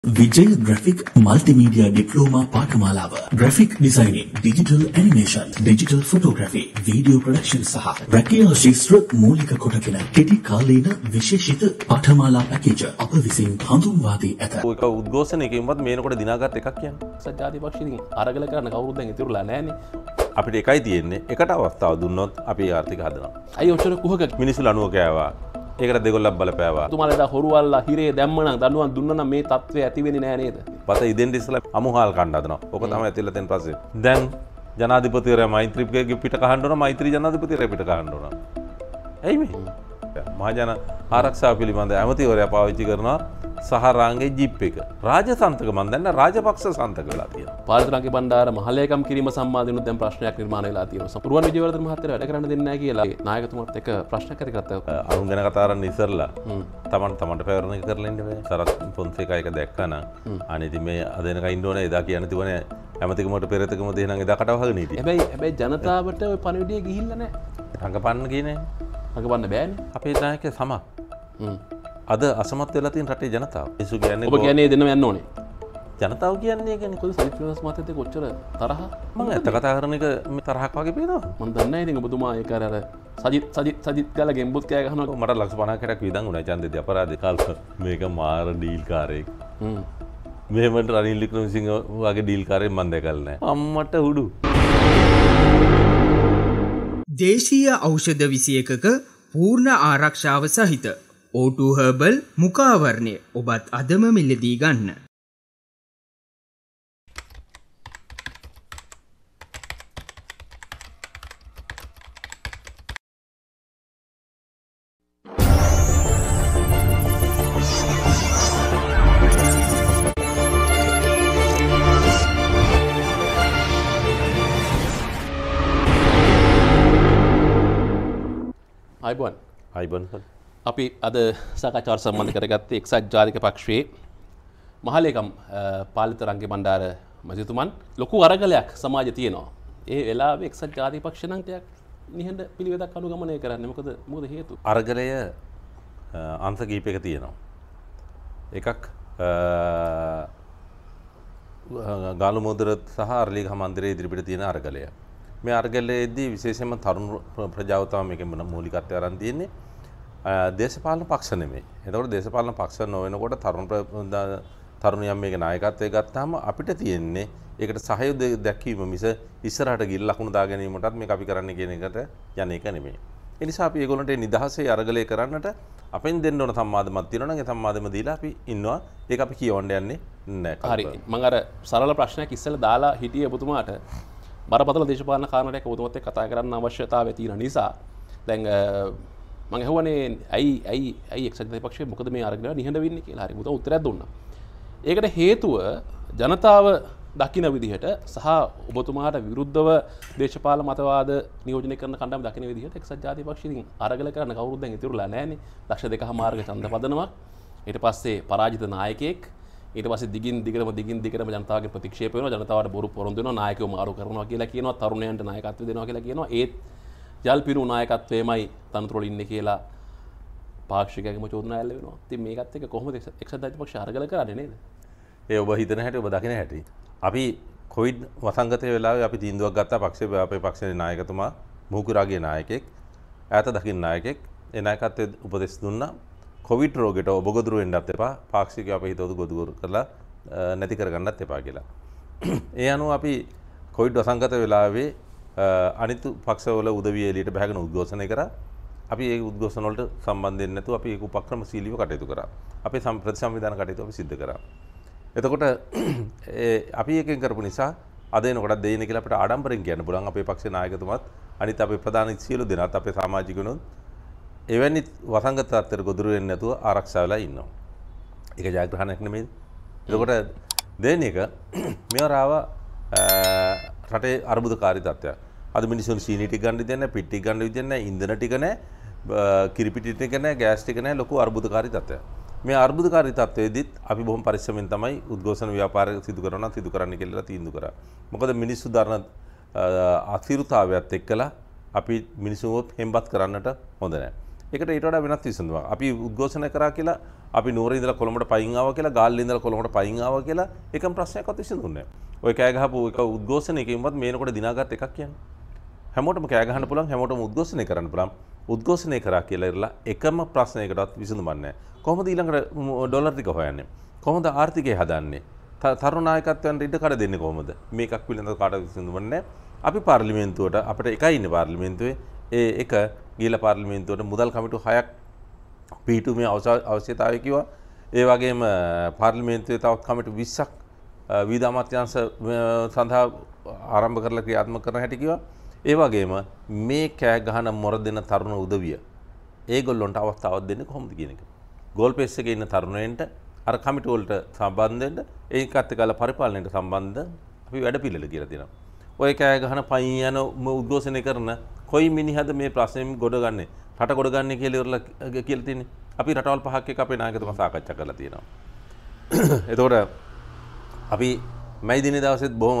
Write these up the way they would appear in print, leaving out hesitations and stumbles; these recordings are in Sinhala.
විජය ග්‍රැෆික් මල්ටිමීඩියා ඩිප්ලෝමා පාඨමාලාව graphic designing digital animation digital photography video production සහ රැකියා ශිෂ්ත්‍ර මූලික කොටගෙන කෙටි කාලීන විශේෂිත පාඨමාලා පැකේජ් අප විසින් හඳුන්වා දී ඇත. ඒක උද්ඝෝෂණයකින්වත් මේනකොට දිනාගත් එකක් කියන්නේ. සත්‍යාධිපක්ෂින් අරගල කරන්න කවුරුත් දැන් ඉතුරුලා නැහැනේ. අපිට එකයි තියෙන්නේ එකට අවස්ථාව දුන්නොත් අපි ආර්ථික හදනවා. අයි ඔච්චර කුහක මිනිස්සු ලනුව කෑවා. ඒකට දෙගොල්ලක් බලපෑවා. තුමාලා හොරුවල්ලා හිරේ දැම්මනම් දඬුවම් දුන්නා නම් මේ තත්ත්වය ඇති වෙන්නේ නැහැ නේද? පත ඉදෙන් ඉස්සලා අමුහාල් කන්න හදනවා. ඕක තමයි ඇතිලා තියෙන ප්‍රශ්නේ. දැන් ජනාධිපතිවරයා මෛත්‍රීගේ පිට කහන්න ඕන, මෛත්‍රී ජනාධිපතිවරයා පිට කහන්න ඕන. ඇයි මේ? මහජන ආරක්ෂාව පිළිබඳ ඇමතිවරයා පාවිච්චි කරනවා සහරාංගේ ජීප් එක. රාජසන්තක මන් දැන් රාජපක්ෂ සන්තක වෙලා තියෙනවා. පාලිතුරාගේ බණ්ඩාර මහලේකම් කිරීම සම්බන්ධව දැන් ප්‍රශ්නයක් නිර්මාණය වෙලා තියෙනවා. පුරුවන් විජේවර්ධන මහත්තයා වැඩ කරන්න දෙන්නේ නැහැ කියලා නායකතුමාත් එක්ක ප්‍රශ්න කරගත්තා. අරුන් ගැන කතා කරන්න ඉස්සරලා තමන්ට පැවරණ එක කරලා ඉන්න බෑ. සරත් පොන්සේකා එක දැක්කනම් අනේ ඉතින් මේ අදෙනක ඉන්න ඕනේ එදා කියන්න තිබුණේ ඇමතිකමට පෙරතකම දෙහනම් එදා කටවහගෙන හිටියේ. හැබැයි ජනතාවට ওই පණිවිඩය ගිහිල්ලා නැහැ. රංගපන්න කියන්නේ රංගපන්න බෑනේ. අපේ නායකයා සම. අද අසමත් වෙලා තියෙන රටේ ජනතාව. ඒසු කියන්නේ ඔබ කියන්නේ දෙන්නම යන්න ඕනේ. ජනතාව කියන්නේ කියන්නේ කොහොමද සජිත් ප්‍රේමදාස මහත්තයත් එක්ක කොච්චර තරහ? මම ඇත්ත කතා කරන එක මේ තරහක් වගේ පේනවා. මම දන්නේ නැහැ ඉතින් ඔබතුමා ඒක අර සජිත් ගාලා ගෙම්බුත් කෑ ගහනවා. මට ලක්ෂ 50කට විදන් උනා ඡන්දෙදි අපරාධේ කාල්ප මේක මාර ඩීල් කාරයෙක්. මෙහෙමට රනිල් වික්‍රමසිංහ වගේ ඩීල් කාරයෙක් මම දැකලා නැහැ. අම්මට උඩු. දේශීය ඖෂධ 21ක පූර්ණ ආරක්ෂාව සහිත O2 හර්බල් මුඛාවරණය ඔබත් අදම මිලදී ගන්න. අයිබන් අපි අද සාකච්ඡාවට සම්බන්ධ කරගත්තේ එක්සත් ජාතික පක්ෂයේ මහලේකම් පාලිත රංගේ බණ්ඩාර මැතිතුමන් ලොකු අරගලයක් සමාජයේ තියෙනවා. ඒ වෙලාවේ එක්සත් ජාතික පක්ෂ නම් ටිකක් නිහඬ පිළිවෙතක් අනුගමනය කරන්නේ. මොකද හේතුව? අරගලය අංශ කිහිපයක තියෙනවා. එකක් ගාලු මොදර සහ අරලිගහ මන්දිරයේ ඉදිරිපිට තියෙන අරගලය. මේ අරගලයේදී විශේෂයෙන්ම තරුණ ප්‍රජාව තමයි මේකේ මූලිකත්වය අරන් තියෙන්නේ. දේශපාලන පක්ෂ නෙමෙයි. එතකොට දේශපාලන පක්ෂ නොවෙනකොට තරුණයන් මේකේ නායකත්වය ගත්තාම අපිට තියෙන්නේ ඒකට සහයෝගය දැක්වීම මිස ඉස්සරහට ගිහින් ලකුණු දා ගැනීමටත් මේක අපි කරන්නේ කියන එකට යන එක නෙමෙයි. ඒ නිසා අපි ඒගොල්ලන්ට නිදහසේ අරගලය කරන්නට අපෙන් දෙන්න ඕන සම්මාදමක් තියෙනවා නම් ඒ සම්මාදම දීලා අපි ඉන්නවා. ඒක අපි කියවන්න යන්නේ නැහැ. හරි. මම අර සරල ප්‍රශ්නයක් ඉස්සෙල්ලා දාලා හිටියේ ඔබතුමාට බරපතල දේශපාලන කාරණාවක් ඔබතුමාත් එක්ක කතා කරන්න අවශ්‍යතාවය තියෙන නිසා දැන් මම අහුවනේ ඇයි එක්සත් ජාතික පක්ෂය මොකද මේ අරගෙන නිහඬ වෙන්නේ කියලා. හරි මුතෝ උත්තරයක් දුන්නා. ඒකට හේතුව ජනතාව දකින විදිහට සහ ඔබතුමාට විරුද්ධව දේශපාලන මතවාද නියෝජනය කරන කණ්ඩායම දකින විදිහට එක්සත් ජාතික පක්ෂයෙන් අරගල කරන්න කවුරුත් දැන් ඉතුරුලා නැහැනේ. ලක්ෂ 2.5 ඡන්ද පදනමක්. ඊට පස්සේ පරාජිත නායකයෙක්. ඊට පස්සේ දිගින් දිගටම ජනතාවගේ ප්‍රතික්ෂේප වෙනවා. ජනතාවට බොරු පොරොන්දු වෙනවා. නායකයෝ මාරු කරනවා කියලා කියනවා. තරුණයන්ට නායකත්වය දෙනවා කියලා කියනවා. ඒත් ජල්පිරු නායකත්වයමයි තනතුරවල ඉන්නේ කියලා පාක්ෂිකයන්ගේම චෝදනා ඇල්ල වෙනවා. ඉතින් මේකත් එක්ක කොහොමද එක්සත් ජාතික පක්ෂය අරගල කරන්නේ නේද? ඒ ඔබ හිතන හැටි ඔබ දකින හැටි. අපි කොවිඩ් වසංගතයේ වෙලාවේ අපි තීන්දුවක් ගත්තා අපේ පක්ෂයේ නායකතුමා මුහුකුරාගේ නායකයෙක් ඈත දකින්න නායකයෙක් ඒ නායකත්වයේ උපදෙස් දුන්නා. කොවිඩ් රෝගයට ඔබ ගොදුරු වෙන්නත් එපා. පාක්ෂිකයෝ අපේ හිතවතු ගොදුරු කරලා නැති කරගන්නත් එපා කියලා. ඒ අනුව අපි කොවිඩ් වසංගත වෙලාවේ අනිත් පක්ෂවල උදවිය එළියට බහගෙන උද්ඝෝෂණය කරා. අපි ඒ උද්ඝෝෂණ වලට සම්බන්ධ වෙන්නේ නැතුව අපි ඒක උපක්‍රමශීලීව කටයුතු කරා. අපේ ප්‍රතිසංවිධාන කටයුතු අපි සිදු කරා. එතකොට අපි එකෙන් කරපු නිසා අද එනකොට දෙයින කියලා අපිට ආඩම්බරෙන් කියන්න පුළුවන් අපේ පක්ෂේ නායකතුමත් අනිත් අපේ ප්‍රධාන සියලු දෙනාත් අපේ සමාජිකයන්ොත් එවැනි වසංගත තත්ත්වයකට ගොදුරු වෙන්නේ නැතුව ආරක්ෂා වෙලා ඉන්නවා. ඒක ජයග්‍රහණයක් නෙමෙයි. එතකොට දෙවෙනි එක මෙවරාව රටේ අර්බුදකාරී තත්ත්වයක්. අද මිනිස්සුන් සීනි ටික ගන්න විදියක් නැහැ, පිටි ටික ගන්න විදියක් නැහැ, ඉන්ධන ටික නැහැ, කිරිපිටි ටික නැහැ, ගෑස් ටික නැහැ, ලොකු අර්බුදකාරී තත්ත්වයක්. මේ අර්බුදකාරී තත්ත්වයේදීත් අපි බොහොම පරිස්සමෙන් තමයි උද්ඝෝෂණ ව්‍යාපාරය සිදු කරනවා සිදු කරන්න කියලා තීන්දුව කරා. මොකද මිනිස්සු දරන අතිරුතාවයත් එක්කලා අපි මිනිස්සුන්ව හෙම්බත් කරන්නට හොඳ නැහැ. ඒකට ඊට වඩා වෙනත් විසඳුමක්. අපි උද්ඝෝෂණය කරා කියලා අපි නුවර ඉඳලා කොළඹට පයින් ආවා කියලා ගාල්ලේ ඉඳලා කොළඹට පයින් ආවා කියලා එකම ප්‍රශ්නයක්වත් විසඳුන්නේ නැහැ. ඔය කෑ ගහපු එක උද්ඝෝෂණයකින්වත් මේනකොට දිනාගත් එකක් කියන්නේ. හැමෝටම කෑ ගහන්න පුළුවන් හැමෝටම උද්ඝෝෂණය කරන්න පුළුවන්. උද්ඝෝෂණය කරා කියලා ඉරලා එකම ප්‍රශ්නයකටවත් විසඳුමක් නැහැ. කොහොමද ඊළඟට ඩොලර් ටික හොයන්නේ? කොහොමද ආර්ථිකය හදන්නේ? තරුණ නායකත්වයන්ට ඉඩ කඩ දෙන්නේ කොහොමද? මේකක් පිළිබඳව කාටවත් විසඳුමක් නැහැ. අපි පාර්ලිමේන්තුවට අපිට එකයි ඉන්නේ පාර්ලිමේන්තුවේ ඒ එක ගිහිලා පාර්ලිමේන්තුවට මුදල් කමිටු 6ක් පිහිටුමේ අවශ්‍යතාවය කිව්වා. ඒ වගේම පාර්ලිමේන්තුවේ තවත් කමිටු 20ක් විවිධ අමාත්‍යාංශ සඳහා ආරම්භ කරලා ක්‍රියාත්මක කරන හැටි කිව්වා. ඒ වගේම මේ කෑ ගහන මොර දෙන තරුණ උදවිය ඒගොල්ලොන්ට අවස්ථාවක් දෙන්නේ කොහොමද කියන එක. ගෝල් පේස් එකේ ඉන්න තරුණයන්ට අර කමිටු වලට සම්බන්ධ වෙන්න ඒකත් එක්කලා පරිපාලනයට සම්බන්ධ අපි වැඩ පිළිවෙල කියලා තියෙනවා. ඔය කෑ ගහන පයින් යන උද්ඝෝෂණය කරන කොයි මිනිහද මේ ප්‍රශ්නෙම ගොඩ ගන්නෙ රට ගොඩ ගන්නෙ කියලා ඉවරලා කියලා තියෙන්නේ. අපි රටවල් පහක් එක අපේ නායකතුමා සාකච්ඡා කරලා තියෙනවා. එතකොට අපි මැයි දිනේ දවසෙත් බොහොම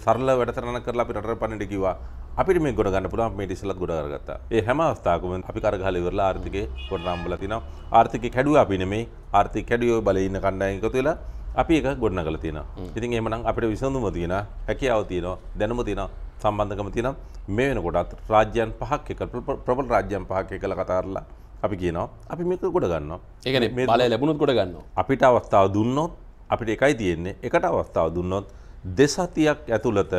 සරල වැඩසටහනක් කරලා අපි රටට පන්නන්න කිව්වා. අපිට මේක ගොඩ ගන්න පුළුවන් මේ ඉස්සෙල්ලත් ගොඩ කරගත්තා. ඒ හැම අවස්ථාවකම අපි කරගහලා ඉවරලා ආර්ථිකේ කොට නම්බලා තිනවා. ආර්ථිකේ කැඩුවා අපි නෙමෙයි. ආර්ථික කැඩුවේ බලේ ඉන්න කණ්ඩායම් එකතු වෙලා අපි ඒක ගොඩනගලා තියෙනවා. ඉතින් එහෙමනම් අපිට විසඳුම තියෙනවා, හැකියාව තියෙනවා, දැනුම තියෙනවා, සම්බන්ධකම තියෙනවා. මේ වෙනකොටත් රාජ්‍යයන් පහක් එක ප්‍රබල රාජ්‍යයන් පහක් එකලා කතා කරලා අපි කියනවා අපි මේක ගොඩ ගන්නවා. ඒ කියන්නේ බලය ලැබුණොත් ගොඩ ගන්නවා. අපිට අවස්ථාව දුන්නොත් අපිට එකයි තියෙන්නේ. එකට අවස්ථාව දුන්නොත් දෙසතියක් ඇතුළත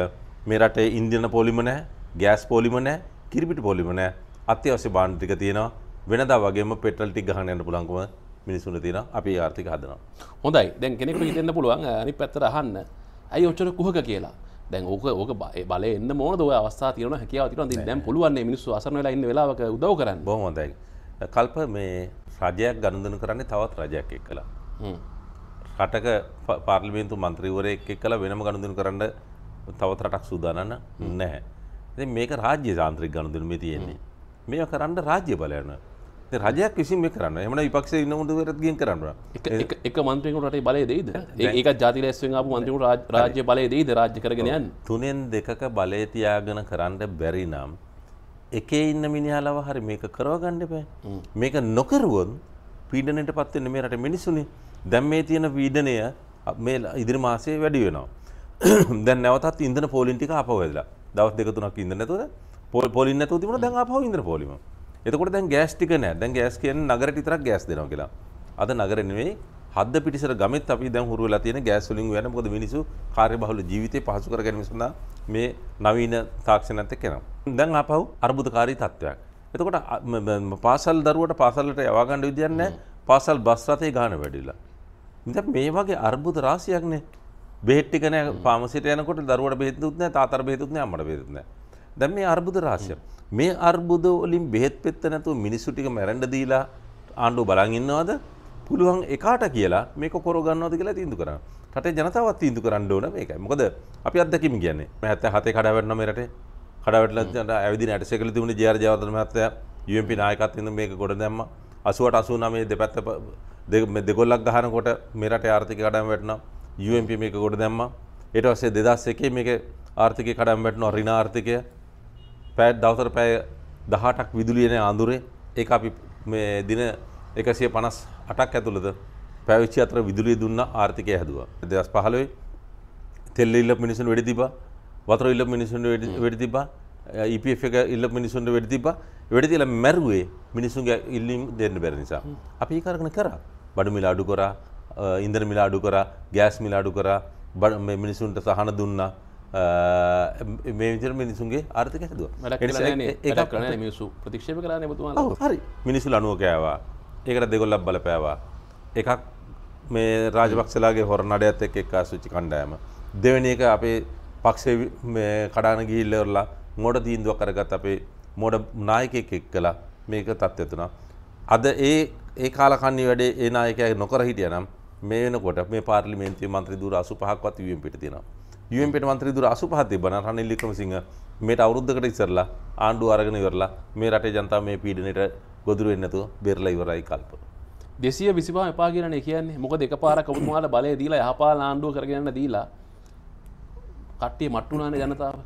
මේ රටේ ඉන්ධන පොලිම නැහැ, ගෑස් පොලිම නැහැ, කිරිපිටි පොලිම නැහැ. අත්‍යවශ්‍ය භාණ්ඩ ටික තියෙනවා. වෙනදා වගේම පෙට්‍රල් ටික ගහන්න යන්න පුළුවන්කම මිනිසුන්ට තියෙනවා. අපි ආර්ථික හදනවා. හොඳයි. දැන් කෙනෙක්ට හිතෙන්න පුළුවන් අනිත් පැත්තට අහන්න. ඇයි ඔච්චර කුහක කියලා. දැන් ඕක බලය එන්න ඕනද? ඔය අවස්ථාව තියෙනවා, හැකියාව තියෙනවා. දැන් පුළුවන් මේ මිනිස්සු අසරණ වෙලා ඉන්න වෙලාවක උදව් කරන්න. බොහොම හොඳයි. කල්ප මේ රජයක් ගනුදෙනු කරන්නේ තවත් රජයක් එක්කලා. රටක පාර්ලිමේන්තු මන්ත්‍රීවරයෙක් එක්කලා වෙනම ගනුදෙනු කරන්න තවත් රටක් සූදානම් නැහැ. ඉතින් මේක රාජ්‍ය තාන්ත්‍රික ගනුදෙනු මේ තියෙන්නේ. මේක කරන්න රාජ්‍ය බලයන. ඉතින් රජයක් විසින් මේක කරනවා. එහෙම නැත්නම් විපක්ෂයේ ඉන්න උන්වහන්සේට ගියන් කරනවා. එක මන්ත්‍රීවරුන්ට රටේ බලය දෙයිද? ඒකත් ජාතික ලැස්වෙන් ආපු මන්ත්‍රීවරුන්ට රාජ්‍ය බලය දෙයිද? රාජ්‍ය කරගෙන යන්න. තුනෙන් දෙකක බලය තියාගෙන කරන්න බැරි නම් එකේ ඉන්න මිනිහලව හරි මේක කරව ගන්න එපා. මේක නොකරුවොත් පීඩනයටපත් වෙන්නේ මේ රටේ මිනිස්සුනේ. දැන් මේ තියෙන පීඩනය මේ ඉදිරි මාසයේ වැඩි වෙනවා. දැන් නැවතත් ඉන්ධන පෝලින් ටික ආපහු වෙදලා. දවස් දෙක තුනක් ඉන්ධන නැතුවද? පෝලින් නැතුව තිබුණා දැන් ආපහු ඉන්ධන පෝලිම. එතකොට දැන් ගෑස් ටික නැහැ. දැන් ගෑස් කියන්නේ නගරෙට විතරක් ගෑස් දෙනවා කියලා. අද නගරෙ නෙවෙයි හද්ද පිටිසර ගමෙත් අපි දැන් හුරු වෙලා තියෙන ගෑස් වලින් වෙන මොකද මිනිස්සු කාර්යබහුල ජීවිතේ පහසු කර ගැනීම සඳහා මේ නවීන තාක්ෂණයත් එක්ක යනවා. දැන් ආපහු අර්බුදකාරී තත්ත්වයක්. එතකොට පාසල් දරුවට පාසලට යවා ගන්න විදියක් නැහැ. පාසල් බස් රථේ ගාන වැඩිලා. ඉතින් මේ වගේ අර්බුද රාශියක්නේ. බෙහෙත් ටික නැහැ ෆාමසියට යනකොට දරුවට බෙහෙත් දුත් නැහැ, තාත්තට බෙහෙත් දුත් නැහැ, අම්මට බෙහෙත් නැහැ. දැන් මේ අර්බුද රාශිය. මේ අර්බුද වලින් බෙහෙත් පෙත්ත නැතුව මිනිස්සු ටික මැරෙන්න දීලා ආණ්ඩුව බලන් ඉන්නවද? පුළුවන් එකාට කියලා මේක කර ගන්නවද කියලා තීන්දුව කරන්න. රටේ ජනතාවත් තීන්දුව කරන්න ඕන මේකයි. මොකද අපි අත්දැකීම් කියන්නේ. මේ 77 කඩා වැටෙනවා මේ රටේ. කඩා වැටලා ඇවිදින ඇටසැකිලි තිබුණේ ජේ.ආර්. ජයවර්ධන මහත්තයා UMP නායකත්වයෙන් මේක ගොඩ දැම්මා. 88 89 දෙපැත්ත දෙගොල්ලක් ගහනකොට මේ රටේ ආර්ථික කඩාවැටෙනවා වැටෙනවා. UMP මේක ගොඩ දැම්මා. ඊට පස්සේ 2001 මේක ආර්ථිකය කඩාවැටෙනවා වැටෙනවා ඍණ ආර්ථිකය. දවසට පැය 18ක් විදුලිය නැහැ අඳුරේ. ඒක අපි මේ දින 158ක් ඇතුළත පැය 24 විදුලිය දුන්නා ආර්ථිකය හැදුවා. 2015 තෙල් ඉල්ලපු මිනිස්සුන්ට වෙඩි තිබ්බා. වතුර ඉල්ලපු මිනිස්සුන්ට වෙඩි තිබ්බා. EPF එක ඉල්ලපු මිනිස්සුන්ට වෙඩි තිබ්බා. වෙඩි තියලා මැරුවේ මිනිස්සුන්ගේ ඉල්ලීම් දෙන්න බැරි නිසා. අපි ඒක අරගෙන කරා. බඩු මිල අඩු කරා, ඉන්ධන මිල අඩු කරා, ගෑස් මිල අඩු කරා, මේ මිනිස්සුන්ට සහන දුන්නා. මේ විදිහට මිනිසුන්ගේ ආර්ථිකය හැදුවා. ඒක කරන්නේ මිනිස්සු ප්‍රතික්ෂේප කරන්නේ ඔබතුමාලා. ඔව් හරි. මිනිස්සු ලණුව කෑවා. ඒකට දෙගොල්ලක් බලපෑවා. එකක් මේ රාජපක්ෂලාගේ හොර නඩයත් එක්ක එක්කාසුචි කණ්ඩායම. දෙවෙනි එක අපේ පක්ෂේ මේ කඩාන ගිහිල්ලා ඉවරලා මොඩ තීන්දුවක් කරගත්ත අපේ මොඩ නායකයෙක් එක්කලා මේක තත්ත්වයට තුනා. අද ඒ කාලකන්ණි වැඩේ ඒ නායකයා නොකර හිටියනම් මේ වෙනකොට මේ පාර්ලිමේන්තුවේ මන්ත්‍රී ධූර 85ක්වත් UMPට තියෙනවා. UMPට මන්ත්‍රී ධූර 85ක් තිබ්බනම් රනිල් වික්‍රමසිංහ මේට අවුරුද්දකට ඉස්සරලා ආණ්ඩුව අරගෙන ඉවරලා මේ රටේ ජනතාව මේ පීඩනයට ගොදුරු වෙන්නේ නැතුව බේරලා ඉවරයි කල්ප. 225 එපා කියලානේ කියන්නේ. මොකද එකපාරක් ඔබතුමාලා බලය දීලා යහපාලන ආණ්ඩුව කරගෙන යන්න දීලා කට්ටිය මට්ටුනානේ ජනතාව.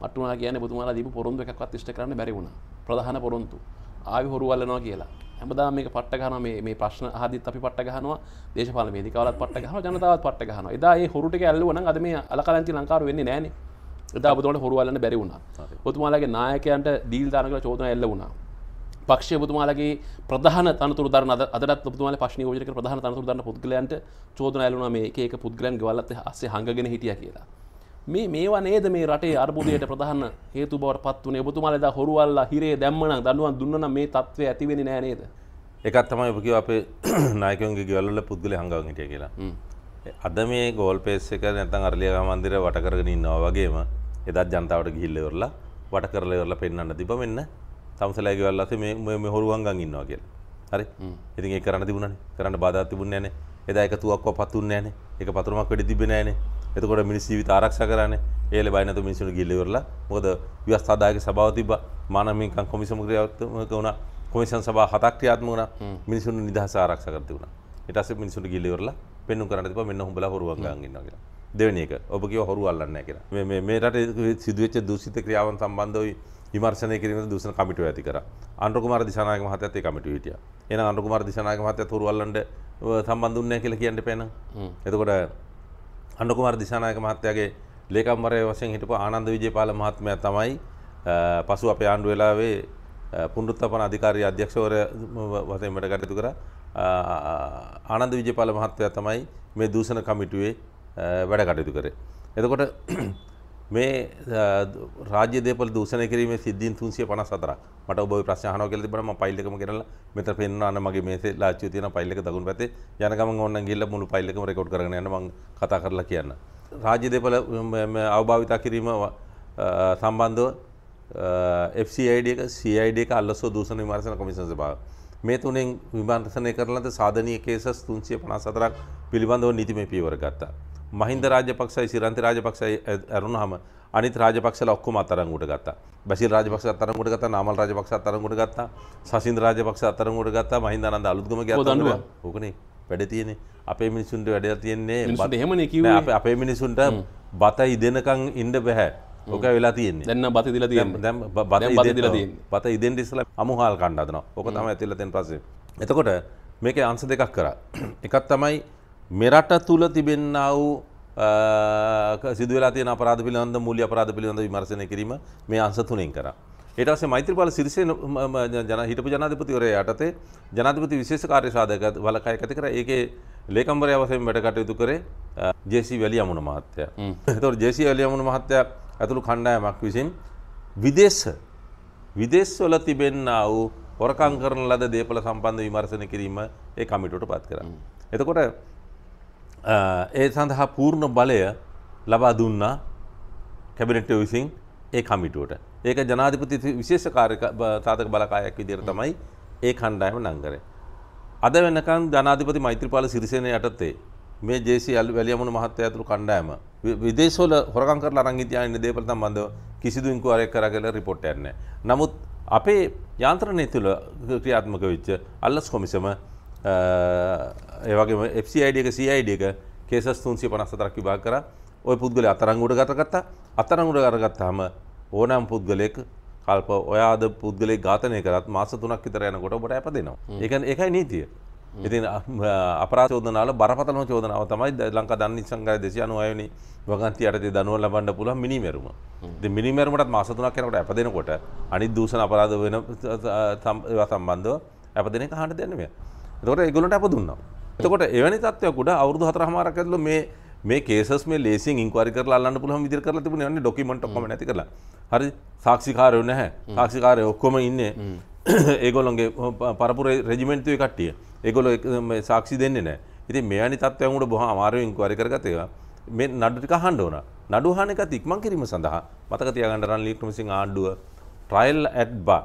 මට්ටුනා කියන්නේ ඔබතුමාලා දීපු පොරොන්දු එකක්වත් ඉෂ්ට කරන්න බැරි වුණා. ප්‍රධාන පොරොන්දු. ආවි හොරු වල්ලනවා කියලා. හැමදාම මේක පට්ට ගහනවා මේ ප්‍රශ්න අහදිත් අපි පට්ට ගහනවා දේශපාලන වේදිකාවලත් පට්ට ගහනවා ජනතාවත් පට්ට ගහනවා. එදා මේ හොරු ටික ඇල්ලුවා නම් අද මේ අලකලන්ති ලංකාව වෙන්නේ නැහනේ. එදා ඔබතුමාලට හොරු වල්ලන්න බැරි වුණා. ඔබතුමාලගේ නායකයන්ට ඩීල් දාන කියලා චෝදනා එල්ල වුණා. පක්ෂය ඔබතුමාලගේ ප්‍රධාන තනතුරු දරන අදටත් ඔබතුමාලගේ ප්‍රශ්න නියෝජනය කරන ප්‍රධාන තනතුරු දරන පුද්ගලයන්ට චෝදනා එල්ල වුණා මේ එක පුද්ගලයන් ගෙවල්ලත් අස්සේ හංගගෙන හිටියා කියලා. මේවා නේද මේ රටේ අර්බුදයට ප්‍රධාන හේතු බවට පත් වුණේ. ඔබතුමාලා එදා හොරු වල්ලා හිරේ දැම්මනම් දඬුවම් දුන්නා නම් මේ තත්ත්වය ඇති වෙන්නේ නැහැ නේද? එකක් තමයි ඔබ කිව්වා අපේ නායකයන්ගේ ගෙවල් වල පුද්ගලයන් හංගගෙන හිටියා කියලා. අද මේ ගෝල් පේස් එක නැත්නම් අරලියගහ මන්දිරය වට කරගෙන ඉන්නවා වගේම එදත් ජනතාවට ගිහිල්ලා ඉවරලා වට කරලා ඉවරලා පෙන්නන්න තිබ්බ මෙන්න තමුසලයි ගෙවල් අතේ මේ හොරු හංගන් ඉන්නවා කියලා. හරි. ඉතින් ඒක කරන්න තිබුණානේ. කරන්න බාධාක් තිබුණේ නැහනේ. එදා එක තුවක්කුවක් පතුන්නේ නැහනේ. ඒක පතුරුමක් වෙඩි තිබ්බේ නැහනේ. එතකොට මිනිස් ජීවිත ආරක්ෂා කරන්නේ ඒලේ බය නැතුව මිනිස්සුන්ට ගිහිල්ලා ඉවරලා මොකද ව්‍යවස්ථාදායක සභාව තිබ්බා මානමිකම් කොමිසම ක්‍රියාත්මක වුණා කොමිෂන් සභා 7ක් ක්‍රියාත්මක වුණා මිනිස්සුන්ගේ නිදහස ආරක්ෂා කර තිබුණා ඊට පස්සේ මිනිස්සුන්ට ගිහිල්ලා ඉවරලා පෙන්නුම් කරන්න තිබ්බා මෙන්න උඹලා හොරුවන් ගාන් ඉන්නවා කියලා දෙවෙනි එක ඔබ කිව්ව හොරු අල්ලන්නේ නැහැ කියලා මේ රටේ සිදුවෙච්ච දූෂිත ක්‍රියාවන් සම්බන්ධව විමර්ශනය කිරීමට දූෂණ කමිටුව ඇති කරා අනුර කුමාර දිසානායක මහත්තයාත් ඒ කමිටුවේ හිටියා එහෙනම් අනුර කුමාර දිසානායක මහත්තයාත් හොරු අල්ලන්න සම්බන්ධ වුණේ නැහැ කියලා කියන්න එපා නං එතකොට අනුර කුමාර දිසානායක මහත්තයාගේ ලේකම්වරය වශයෙන් හිටපු ආනන්ද විජේපාල මහත්මයා තමයි පසු අපේ ආණ්ඩුව වෙලාවේ පුනරුත්ථාපන අධිකාරිය අධ්‍යක්ෂවරයා වශයෙන් වැඩ කටයුතු කරා ආනන්ද විජේපාල මහත්මයා තමයි මේ දූෂණ කමිටුවේ වැඩ කටයුතු කරේ. එතකොට මේ රාජ්‍ය දේපල දූෂණය කිරීමේ සිද්ධීන් 354ක් මට ඔබ ඔය ප්‍රශ්න අහනවා කියලා තිබුණා මම ෆයිල් එකම ගෙනල්ලා මෙතන පෙන්නන්න මගේ මේසේ ලාච්චුවේ තියෙන ෆයිල් එක දකුණු පැත්තේ යන ගමන් ඕනනම් ගිහිල්ලා මුළු ෆයිල් එකම රෙකෝඩ් කරගෙන යන්න මම කතා කරලා කියන්න. රාජ්‍ය දේපල අවභාවිතා කිරීම සම්බන්ධව FCID එක CID එක අල්ලසෝ දූෂණ විමර්ශන කොමිෂන් සභාව මේ තුනෙන් විමර්ශනය කරලද සාධනීය කේසස් 354ක් පිළිබඳව නීතිමය පියවර ගත්තා. මහින්ද රාජපක්ෂයි සිරන්ති රාජපක්ෂයි අරුණහම අනිත් රාජපක්ෂලා ඔක්කොම අත්අඩංගුවට ගත්තා. බසිල් රාජපක්ෂ අත්අඩංගුවට ගත්තා, නාමල් රාජපක්ෂ අත්අඩංගුවට ගත්තා, සසින්ද රාජපක්ෂ අත්අඩංගුවට ගත්තා, මහින්දානන්ද අලුත්ගම ගත්තා. ඕකනේ වැඩ තියෙන්නේ. අපේ මිනිසුන්ට වැඩ තියෙන්නේ මිනිස්සුන්ට එහෙමනේ කිව්වේ. අපේ මිනිසුන්ට බතයි දෙනකන් ඉන්න බෑ. ඕක වෙලා තියෙන්නේ. දැන් නම් බත ඉදලා තියෙන්නේ. දැන් බත ඉදලා තියෙන්නේ. බත ඉදෙන්න ඉස්සලා අමුහාල් කන්න හදනවා. ඕක තමයි ඇතිලා තියෙන ප්‍රශ්නේ. එතකොට මේකේ අංශ දෙකක් කරා. එකක් තමයි මෙරට තුල තිබෙනා වූ සිදු වෙලා තියෙන අපරාධ පිළිබඳ මූල්‍ය අපරාධ පිළිබඳ විමර්ශනය කිරීම මේ අංශ තුනෙන් කරා. ඊට පස්සේ මෛත්‍රීපාල සිරිසේන හිටපු ජනාධිපතිවරයා යටතේ ජනාධිපති විශේෂ කාර්ය සාධක වලකයක් ඇති කරා. ඒකේ ලේකම්වරයා වශයෙන් වැඩ කටයුතු කරේ ජේ.සී. වැලියමුණ මහත්තයා. ඒතකොට ජේ.සී. වැලියමුණ මහත්තයා ඇතුළු කණ්ඩායමක් විසින් විදේශ වල තිබෙනා වූ හොරකම් කරන ලද දේපල සම්බන්ධ විමර්ශනය කිරීම ඒ කමිටුවට පත් කරා. එතකොට ඒ සඳහා පූර්ණ බලය ලබා දුන්නා කැබිනට් විසින් ඒ කමිටුවට. ඒක ජනාධිපති විශේෂ කාර්ය සාධක බලකායක් විදිහට තමයි ඒ කණ්ඩායම නම් කරේ. අද වෙනකන් ජනාධිපති මෛත්‍රීපාල සිරිසේන යටතේ මේ ජේ.සී. වැලියමුණ මහත්තයා ඇතුළු කණ්ඩායම විදේශවල හොරකම් කරලා අරන් ඉතින් දේපල සම්බන්ධව කිසිදු ඉන්කුවරියක් කරා කියලා රිපෝට් එකක් නැහැ. නමුත් අපේ යාන්ත්‍රණය තුළ ක්‍රියාත්මක වෙච්ච අල්ලස් කොමිසම ඒ වගේම FCID එක CID එක කේසස් 354ක් විභාග කරා. ওই පුද්ගලයා අත්අඩංගුවට ගත්තා. අත්අඩංගුවට අරගත්තාම ඕනෑම පුද්ගලයෙක් කල්ප ඔයාද පුද්ගලයෙක් ඝාතනය කරත් මාස 3ක් විතර යනකොට ඔබට අපදිනවා. ඒකයි නීතිය. ඉතින් අපරාධ චෝදනාවල බරපතලම චෝදනාව තමයි ලංකා දණ්ඩ සංග්‍රහය 296 වෙනි වගන්ති යටතේ දඬුවම් ලබන්න පුළුවන් මිනිමෙරුම. ඉතින් මිනිමෙරුමටත් මාස 3ක් යනකොට අපදිනකොට අනිත් දූෂණ අපරාධ වෙන ඒවා සම්බන්ධව අපදින එක අහන්න දෙන්නේ මෙයා. එතකොට ඒගොල්ලන්ට අප දුන්නා. එතකොට එවැනි තත්ත්වයක් උඩ අවුරුදු 4මාරක් ඇතුළත මේ කේසස් මේ ලේසියෙන් ඉන්ක්වයරි කරලා අල්ලන්න පුළුවන් විදිහට කරලා තිබුණේ යන්නේ ડોකියුමන්ට් ඔක්කොම නැති කරලා. හරි සාක්ෂිකාරයෝ නැහැ. සාක්ෂිකාරයෝ ඔක්කොම ඉන්නේ ඒගොල්ලන්ගේ පරපුර රෙජිමෙන්ට්තුවේ කට්ටිය. ඒගොල්ලෝ මේ සාක්ෂි දෙන්නේ නැහැ. ඉතින් මෙවැනි තත්ත්වයන් උඩ බොහොම අමාරුවෙන් ඉන්ක්වයරි කරගත්ත ඒවා මේ නඩු ටික අහන්න ඕන. නඩු අහන එකත් ඉක්මන් කිරීම සඳහා මතක තියාගන්න රනිල් වික්‍රමසිංහ ආණ්ඩුව ට්‍රයල් ඇට් බා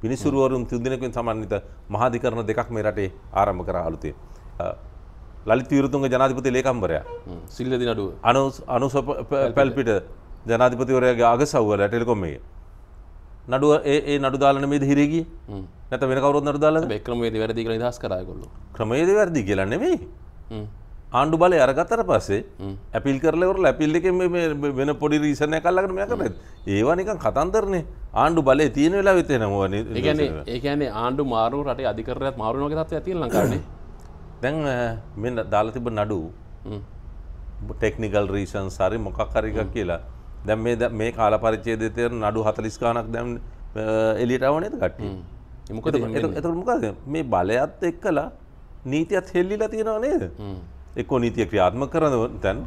විනිසුරුවරුන් 3 දිනකින් සමන්විත මහාධිකරණ දෙකක් මේ රටේ ආරම්භ කරා අලුතෙන්. ලලිත් විරුතුංග ජනාධිපති ලේකම්වරයා සිල්ලදී නඩුව අනුස පැල්පිට ජනාධිපතිවරයාගේ අගසව්වල ටෙලිකොම් එකේ නඩුව ඒ නඩු දාලා නෙමෙයිද හිරේ ගියේ නැත්නම් වෙන කවුරුත් නඩු දාලාද මේ ක්‍රමවේද වැරදි කියලා නිදහස් කරා ඒගොල්ලෝ ක්‍රමවේද වැරදි කියලා නෙමෙයි ආණ්ඩු බලය අරගත්තට පස්සේ ඇපිල් කරලා ඉවරලා ඇපිල් එකෙන් මේ වෙන පොඩි රීසන් එකක් අල්ලගෙන මෙයා කරන්නේ. ඒවා නිකන් කතන්දරනේ. ආණ්ඩු බලය තියෙන වෙලාවෙත් එනවා නේ. ඒ කියන්නේ ආණ්ඩු මාරු රටේ අධිකරණයත් මාරු වෙන වගේ තත්ත්වයක් තියෙන ලංකාවේ. දැන් මෙන්න දාලා තිබ්බ නඩු ටෙක්නිකල් රීසන්ස් හරි මොකක් හරි එකක් කියලා. දැන් මේ කාල පරිච්ඡේදයේ තියෙන නඩු 40 ගාණක් දැන් එළියට ආව නේද කට්ටිය? මොකද එතකොට මොකද මේ බලයත් එක්කලා නීතියත් හෙල්ලිලා තියෙනව නේද? එක්කෝ නීතිය ක්‍රියාත්මක කරන තැන්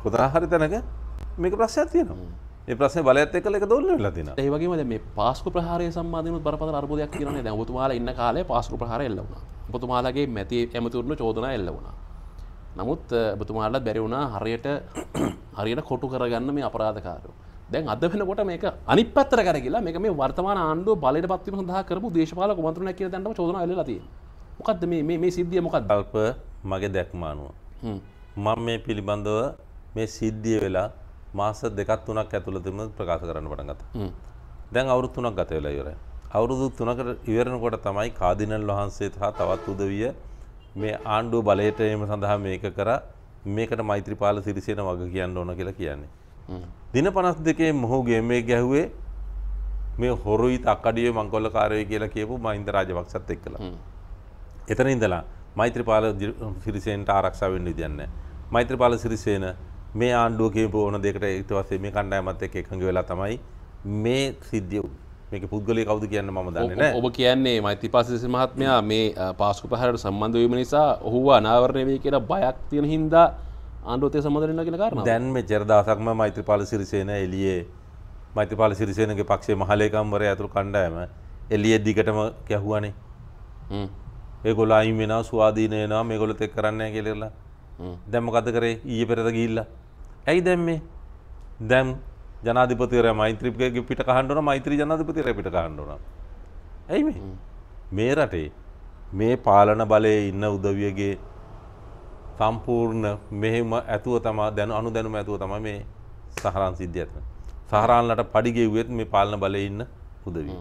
කොතන හරි තැනක මේක ප්‍රශ්නයක් තියෙනවා. ඒ ප්‍රශ්නේ බලයත් එක්කලා ඒක දෝලණය වෙලා තියෙනවා. ඒ වගේම දැන් මේ පාස්කු ප්‍රහාරය සම්බන්ධව බරපතල අර්බුදයක් තියෙනවානේ. දැන් ඔබතුමාලා ඉන්න කාලේ පාස්කු ප්‍රහාරය එල්ල වුණා. ඔබතුමාලාගේ මැති ඇමතුරුන චෝදනා එල්ල වුණා. නමුත් ඔබතුමාලාට බැරි වුණා හරියට කොටු කරගන්න මේ අපරාධකාරයෝ. දැන් අද වෙනකොට මේක අනිත් පැත්තට කරගිලා මේක මේ වර්තමාන ආණ්ඩුව බලයට පත්වීම සඳහා කරපු දේශපාලන කුමන්ත්‍රණයක් කියලා දැන්නම චෝදනා එල්ලලා තියෙනවා. මොකද්ද මේ සිද්ධිය මොකක්ද? අල්ප මගේ දැක්ම අනුව මම මේ පිළිබඳව මේ සිද්ධිය වෙලා මාස 2-3ක් ඇතුළතම ප්‍රකාශ කරන්න පටන් ගත්තා. දැන් අවුරුදු 3ක් ගත වෙලා ඉවරයි. අවුරුදු 3කට ඉවරනකොට තමයි කාදිනල් වහන්සේ සහ තවත් උදවිය මේ ආණ්ඩුව බලයට ඒම සඳහා මේක කරා මේකට මෛත්‍රීපාල සිරිසේන වග කියන්න ඕන කියලා කියන්නේ. දින 52 මොහුගේ මේ ගැහුවේ මේ හොරුයි තක්කඩියේ මංකොල්ලකාරයෝ කියලා කියපු මහින්ද රාජපක්ෂත් එක්කලා. එතන ඉඳලා මෛත්‍රීපාල සිරිසේනට ආරක්ෂා වෙන්න විදියක් නැහැ. මෛත්‍රීපාල සිරිසේන මේ ආණ්ඩුව කියපු ඕන දෙයකට ඊට පස්සේ මේ කණ්ඩායමත් එක්ක එකඟ වෙලා තමයි මේ සිද්ධිය මේක පුද්ගලයා කවුද කියන්න මම දන්නේ නැහැ. ඔබ කියන්නේ මෛත්‍රීපාල සිරිසේන මහත්මයා මේ පාස්කු ප්‍රහාරයට සම්බන්ධ වීම නිසා ඔහුව අනාවරණය වෙයි කියලා බයක් තියෙන හින්දා ආණ්ඩුවත් ඒ සම්බන්ධ වෙනවා කියන කාරණාව. දැන් මෙච්චර දවසක්ම මෛත්‍රීපාල සිරිසේන එළියේ මෛත්‍රීපාල සිරිසේනගේ පක්ෂයේ මහලේකම්වරයා ඇතුළු කණ්ඩායම එළියේ දිගටම ගැහුවානේ. ඒගොල්ලෝ අයින් වෙනවා ස්වාධීන වෙනවා මේගොල්ලොත් එක්ක කරන්නේ නැහැ කියලා. දැන් මොකද කරේ ඊයේ පෙරේද ගිහිල්ලා. ඇයි දැන් මේ දැන් ජනාධිපතිවරයා මෛත්‍රීගේ පිට කහන්න ඕන මෛත්‍රී ජනාධිපතිවරයා පිට කහන්න ඕන. ඇයි මේ රටේ මේ පාලන බලයේ ඉන්න උදවියගේ සම්පූර්ණ මෙහෙම ඇතුව තමයි අනුදැනුම ඇතුව තමයි මේ සහරාන් සිද්ධිය ඇති. සහරාන්ලට පඩි ගෙව්වෙත් මේ පාලන බලයේ ඉන්න උදවිය.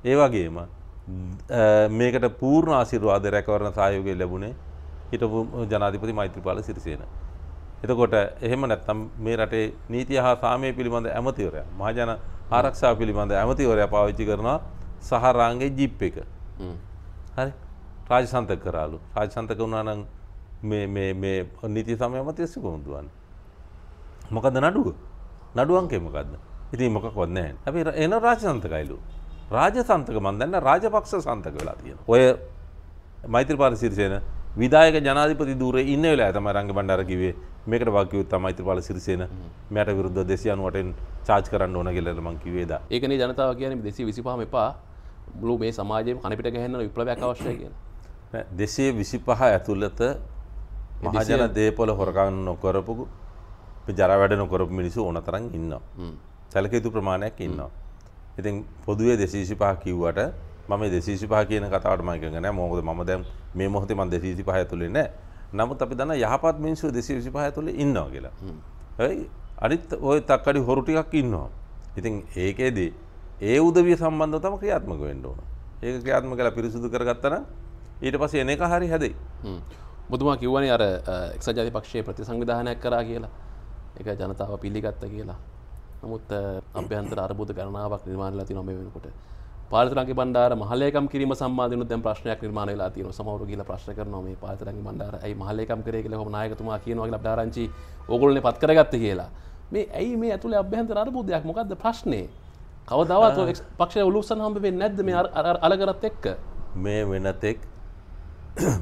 ඒ වගේම මේකට පූර්ණ ආශිර්වාද රැකවරණ සහයෝගය ලැබුණේ හිටපු ජනාධිපති මෛත්‍රීපාල සිරිසේන. එතකොට එහෙම නැත්නම් මේ රටේ නීතිය හා සාමය පිළිබඳ ඇමතිවරයා මහජන ආරක්ෂාව පිළිබඳ ඇමතිවරයා පාවිච්චි කරනවා සහරාන්ගේ ජීප් එක. හරි. රාජසන්තක කරාලු. රාජසන්තක වුණා නම් මේ නීති සමය අමතිස්ස කොහොමද දුවන්නේ? මොකද්ද නඩුව? නඩුව අංකේ මොකද්ද? ඉතින් මොකක්වත් නැහැ. හැබැයි එන රාජසන්තකයිලු. රාජසන්තක මන් දන්නේ රාජපක්ෂ සන්තක වෙලා තියෙනවා. ඔය මෛත්‍රීපාල සිරිසේන විධායක ජනාධිපති ධූරයේ ඉන්න වෙලාව තමයි රංග බණ්ඩාර කිව්වේ මේකට වාක්‍යුත් තමයි මෛත්‍රීපාල සිරිසේන මෙයට විරුද්ධව 298න් චාර්ජ් කරන්න ඕන කියලා මං කිව්වේ දා. ඒකනේ ජනතාව කියන්නේ 225ම එපා මුළු මේ සමාජයේම කණපිට ගහන්න විප්ලවයක් අවශ්‍යයි කියලා. 225 ඇතුළත මහජන දේපොළ හොරකම් නොකරපු ජරා වැඩ නොකරපු මිනිස්සු ඕන තරම් ඉන්නවා. සැලකිය යුතු ප්‍රමාණයක් ඉන්නවා. ඉතින් පොදුවේ 225 කිව්වට මම 225 කියන කතාවට මම කියන්නේ නැහැ. මොකද මම දැන් මේ මොහොතේ මම 225 ඇතුලේ නැහැ. නමුත් අපි දන්නා යහපත් මිනිස්සු 225 ඇතුලේ ඉන්නවා කියලා. හරි. අනිත් ওই තක්කඩි හොරු ටිකක් ඉන්නවා. ඉතින් ඒකේදී ඒ උදවිය සම්බන්ධව තමයි ක්‍රියාත්මක වෙන්න ඕන. ඒක ක්‍රියාත්මක කරලා පිරිසුදු කරගත්තා නම් ඊට පස්සේ එන එක හරි හැදෙයි. ඔබතුමා කිව්වනේ අර එක්සත් ජාතික පක්ෂයේ ප්‍රතිසංවිධානයක් කරා කියලා. ඒක ජනතාව පිළිගත්තා කියලා. නමුත් අභ්‍යන්තර අර්බුද ගණනාවක් නිර්මාණය වෙලා තියෙනවා මේ වෙනකොට. පාලිතරංගේ බණ්ඩාර මහලේකම් කිරීම සම්බන්ධව දැන් ප්‍රශ්නයක් නිර්මාණය වෙලා තියෙනවා. සමහරව ගිහලා ප්‍රශ්න කරනවා මේ පාලිතරංගේ බණ්ඩාර ඇයි මහලේකම් කරේ කියලා කොහොම නායකතුමා කියනවා කියලා අපිට ආරංචි ඕගොල්ලෝනේ පත් කරගත්තේ කියලා. මේ ඇයි මේ ඇතුලේ අභ්‍යන්තර අර්බුදයක් මොකද්ද ප්‍රශ්නේ? කවදාවත් පක්ෂය උලුස්සන් හම්බ වෙන්නේ නැද්ද මේ අලගරත් එක්ක? මේ වෙනතෙක්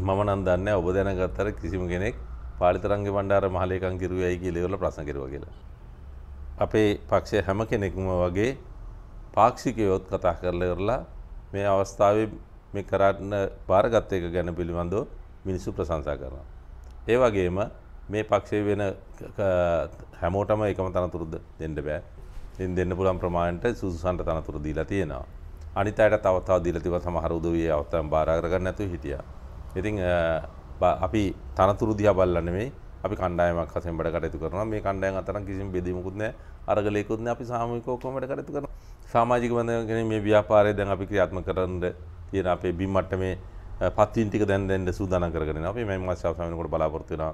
මම නම් දන්නේ ඔබ දැනගත්තර කිසිම කෙනෙක් පාලිතරංගේ බණ්ඩාර මහලේකම් කිරුවේයි කියලා ඒවල ප්‍රශ්න කරුවා කියලා. අපේ පක්ෂයේ හැම කෙනෙක්ම වගේ පාක්ෂිකයොත් කතා කරලා ඉවරලා මේ අවස්ථාවේ මේ කරන්න බාරගත් එක ගැන පිළිබඳව මිනිස්සු ප්‍රශංසා කරනවා. ඒ වගේම මේ පක්ෂයේ වෙන හැමෝටම එකම තනතුරු දෙන්න බෑ. ඉතින් දෙන්න පුළුවන් ප්‍රමාණයට සුසුසන්ට තනතුරු දීලා තියෙනවා. අනිත් අයට තව දීලා තිබ්බ සමහර උදවිය අවස්ථාවෙන් බාර අරගන්න නැතුව හිටියා. ඉතින් අපි තනතුරු දිහා බලලා නෙමෙයි අපි කණ්ඩායමක් වශයෙන් වැඩ කටයුතු කරනවා. මේ කණ්ඩායම් අතරන් කිසිම බෙදීමකුත් නැහැ. අරගලයකුත් නැහැ. අපි සාමූහිකව ඔක්කොම වැඩ කටයුතු කරනවා. සමාජික බඳගෙන මේ ව්‍යාපාරය දැන් අපි ක්‍රියාත්මක කරන්න තියෙන අපේ බිම් මට්ටමේ පත්වීම් ටික දැන් දෙන්න සූදානම් කරගෙන ඉනවා. අපි මේ මාස අවසන් වෙනකොට බලාපොරොත්තු වෙනවා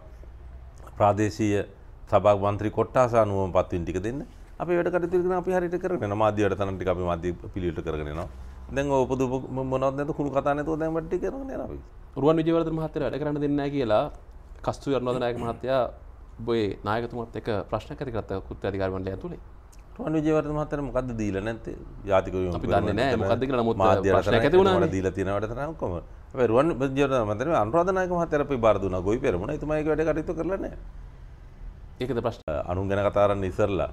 ප්‍රාදේශීය සභා මන්ත්‍රී කොට්ටාස අනුවම පත්වීම් ටික දෙන්න. අපි වැඩ කටයුතු කරන අපි හරියට කරගෙන යනවා. මාධ්‍ය වැඩසටහන් ටික අපි මාධ්‍ය පිළිවෙලට කරගෙන යනවා. දැන් ඔය පොදු මොනවද නැත කුණු කතා නැතුව දැන් වැඩ ටික කරගෙන යනවා අපි. රුවන් විජේවර්ධන මහත්තයා වැඩ කරන්න දෙන්නේ නැහැ කියලා කස්තුරි අරුණානායක මහත්තයා ඔබේ නායකතුමත් එක්ක ප්‍රශ්න කරගත්ත කෘත්‍ය අධිකාරි මණ්ඩලය ඇතුලේ. රුවන් විජේවර්ධන මහත්තයා මොකද්ද දීලා නැත්තේ? ජාතික විමුක්ති අපි දන්නේ නැහැ මොකද්ද කියලා. නමුත් ප්‍රශ්නයක් ඇති වුණානේ. දීලා තියෙන වැඩ තමයි ඔක්කොම. හැබැයි රුවන් විජේවර්ධන මහත්තයා අනුරාධනායක මහත්තයාට අපි බාර දුන්නා ගොවි පෙරමුණ. එතුමා ඒක වැඩ කටයුතු කරලා නැහැ. ඒකද ප්‍රශ්න. අනුන් ගැන කතා කරන්න ඉස්සරලා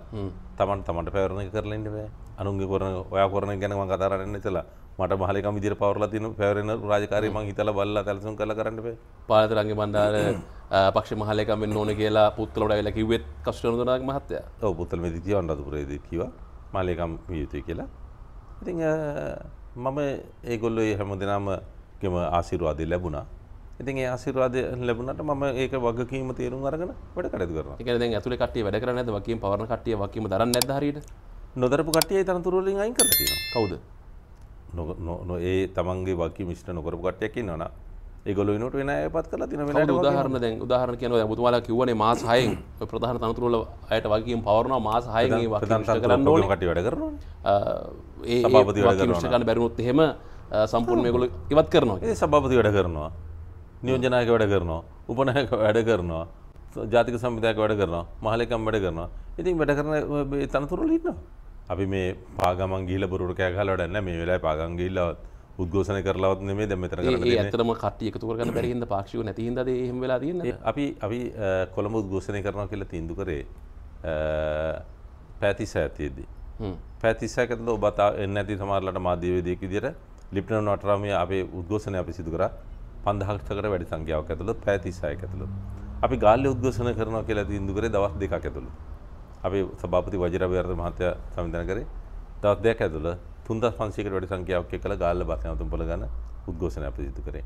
තමන්ට පැවරණ එක කරලා ඉන්න බෑ. අනුන්ගේ කරන ඔයා කරන ගැන මම කතා කරන්න ඉස්සලා මට මහලේකම් විදියට පවරලා තියෙන පැවරෙන රාජකාරිය මං හිතලා බලලා තැලසුම් කරලා කරන්න බෑ. පාලත රංගේ බණ්ඩාර පක්ෂ මහලේකම් වෙන්න ඕනේ කියලා පුත්තලට ඇවිල්ලා කිව්වෙත් කස්තුරි අරුණානායක මහත්තයා. ඔව් පුත්තල මෙදි කියවන්න අනුරාධපුරයේදී කිව්වා මහලේකම් විය යුතුයි කියලා. ඉතින් මම ඒගොල්ලෝ හැමදෙනාම ගෙම ආශිර්වාද ලැබුණා. ඉතින් ඒ ආශිර්වාද ලැබුණාට මම ඒක වගකීම තේරුම් අරගෙන වැඩ කටයුතු කරනවා. ඒ කියන්නේ දැන් ඇතුලේ කට්ටිය වැඩ කරන්නේ නැද්ද? වකීම් පවරන කට්ටිය වකීම දරන්නේ නැද්ද හරියට? නොදරපු කට්ටිය තනතුරු වලින් අයින් කරලා තියෙනවා. කවුද? ඒ තමන්ගේ වකීම ඉෂ්ට නොකරපු කට්ටියක් ඉන්නවනම් ඒගොල්ලෝ වෙනුවට වෙන අයපත් කරලා තියෙනවා. වෙන කවුද උදාහරණ කියනවා දැන් ඔබතුමාලා කිව්වනේ මාස 6න් ඔය ප්‍රධාන තනතුරු වල අයට වකීම් පවරනවා මාස 6න් ඒ වකීම් ඉෂ්ට කරන්න ඕනේ. කට්ටිය වැඩ කරනවානේ. ඒ සභාපති වැඩ වකීම් ඉෂ්ට කරන්න බැරිනොත් එහෙම සම්පූර්ණ මේගොල්ලෝ ඉවත් කරනවා. ඒ සභාපති වැඩ කරනවා. නියෝජනායක වැඩ කරනවා. උපනායක වැඩ කරනවා. ජාතික සංවිධායක වැඩ කරනවා. මහලේකම් වැඩ කරනවා. ඉතින් වැඩ කරන මේ තනතුරු වල ඉන්නවා. අපි මේ පාගමන් ගිහිල්ලා බොරුවට කෑ ගහලා වැඩක් නැහැ. මේ වෙලාවේ පාගම් ගිහිල්ලා උද්ඝෝෂණය කරලවත් නෙමෙයි දැන් මෙතන කරන්න තියෙන්නේ. ඒ ඇත්තටම කට්ටිය එකතු කරගන්න බැරි හින්දා පාක්ෂිකව නැති හින්දාද එහෙම වෙලා තියෙන්නේ? අපි කොළඹ උද්ඝෝෂණය කරනවා කියලා තීන්දුව කරේ පැතිසෑතියේදී. පැතිසෑක ඇතුළත ඔබ එන්නේ නැති සමහරලාට මාධ්‍යවේදියෙක් විදියට ලිප්ටන් වටරාමිය අපේ උද්ඝෝෂණය අපි සිදු කරා 5000කට වැඩි සංඛ්‍යාවක් ඇතුළත පැතිසෑක ඇතුළත. අපි ගාල්ලේ උද්ඝෝෂණය කරනවා කියලා තීන්දුව කරේ දවස් දෙකක් ඇතුළත. අපි සභාපති වජිරවර්ධන මහත්තයා සම්විධානය කරේ දවස් දෙකක් ඇතුළත 3500කට වැඩි සංඛ්‍යාවක් එක්කලා ගාල්ල බස් නැවතුම්පොළ ගන්න උද්ඝෝෂණය අපි සිදු කරේ.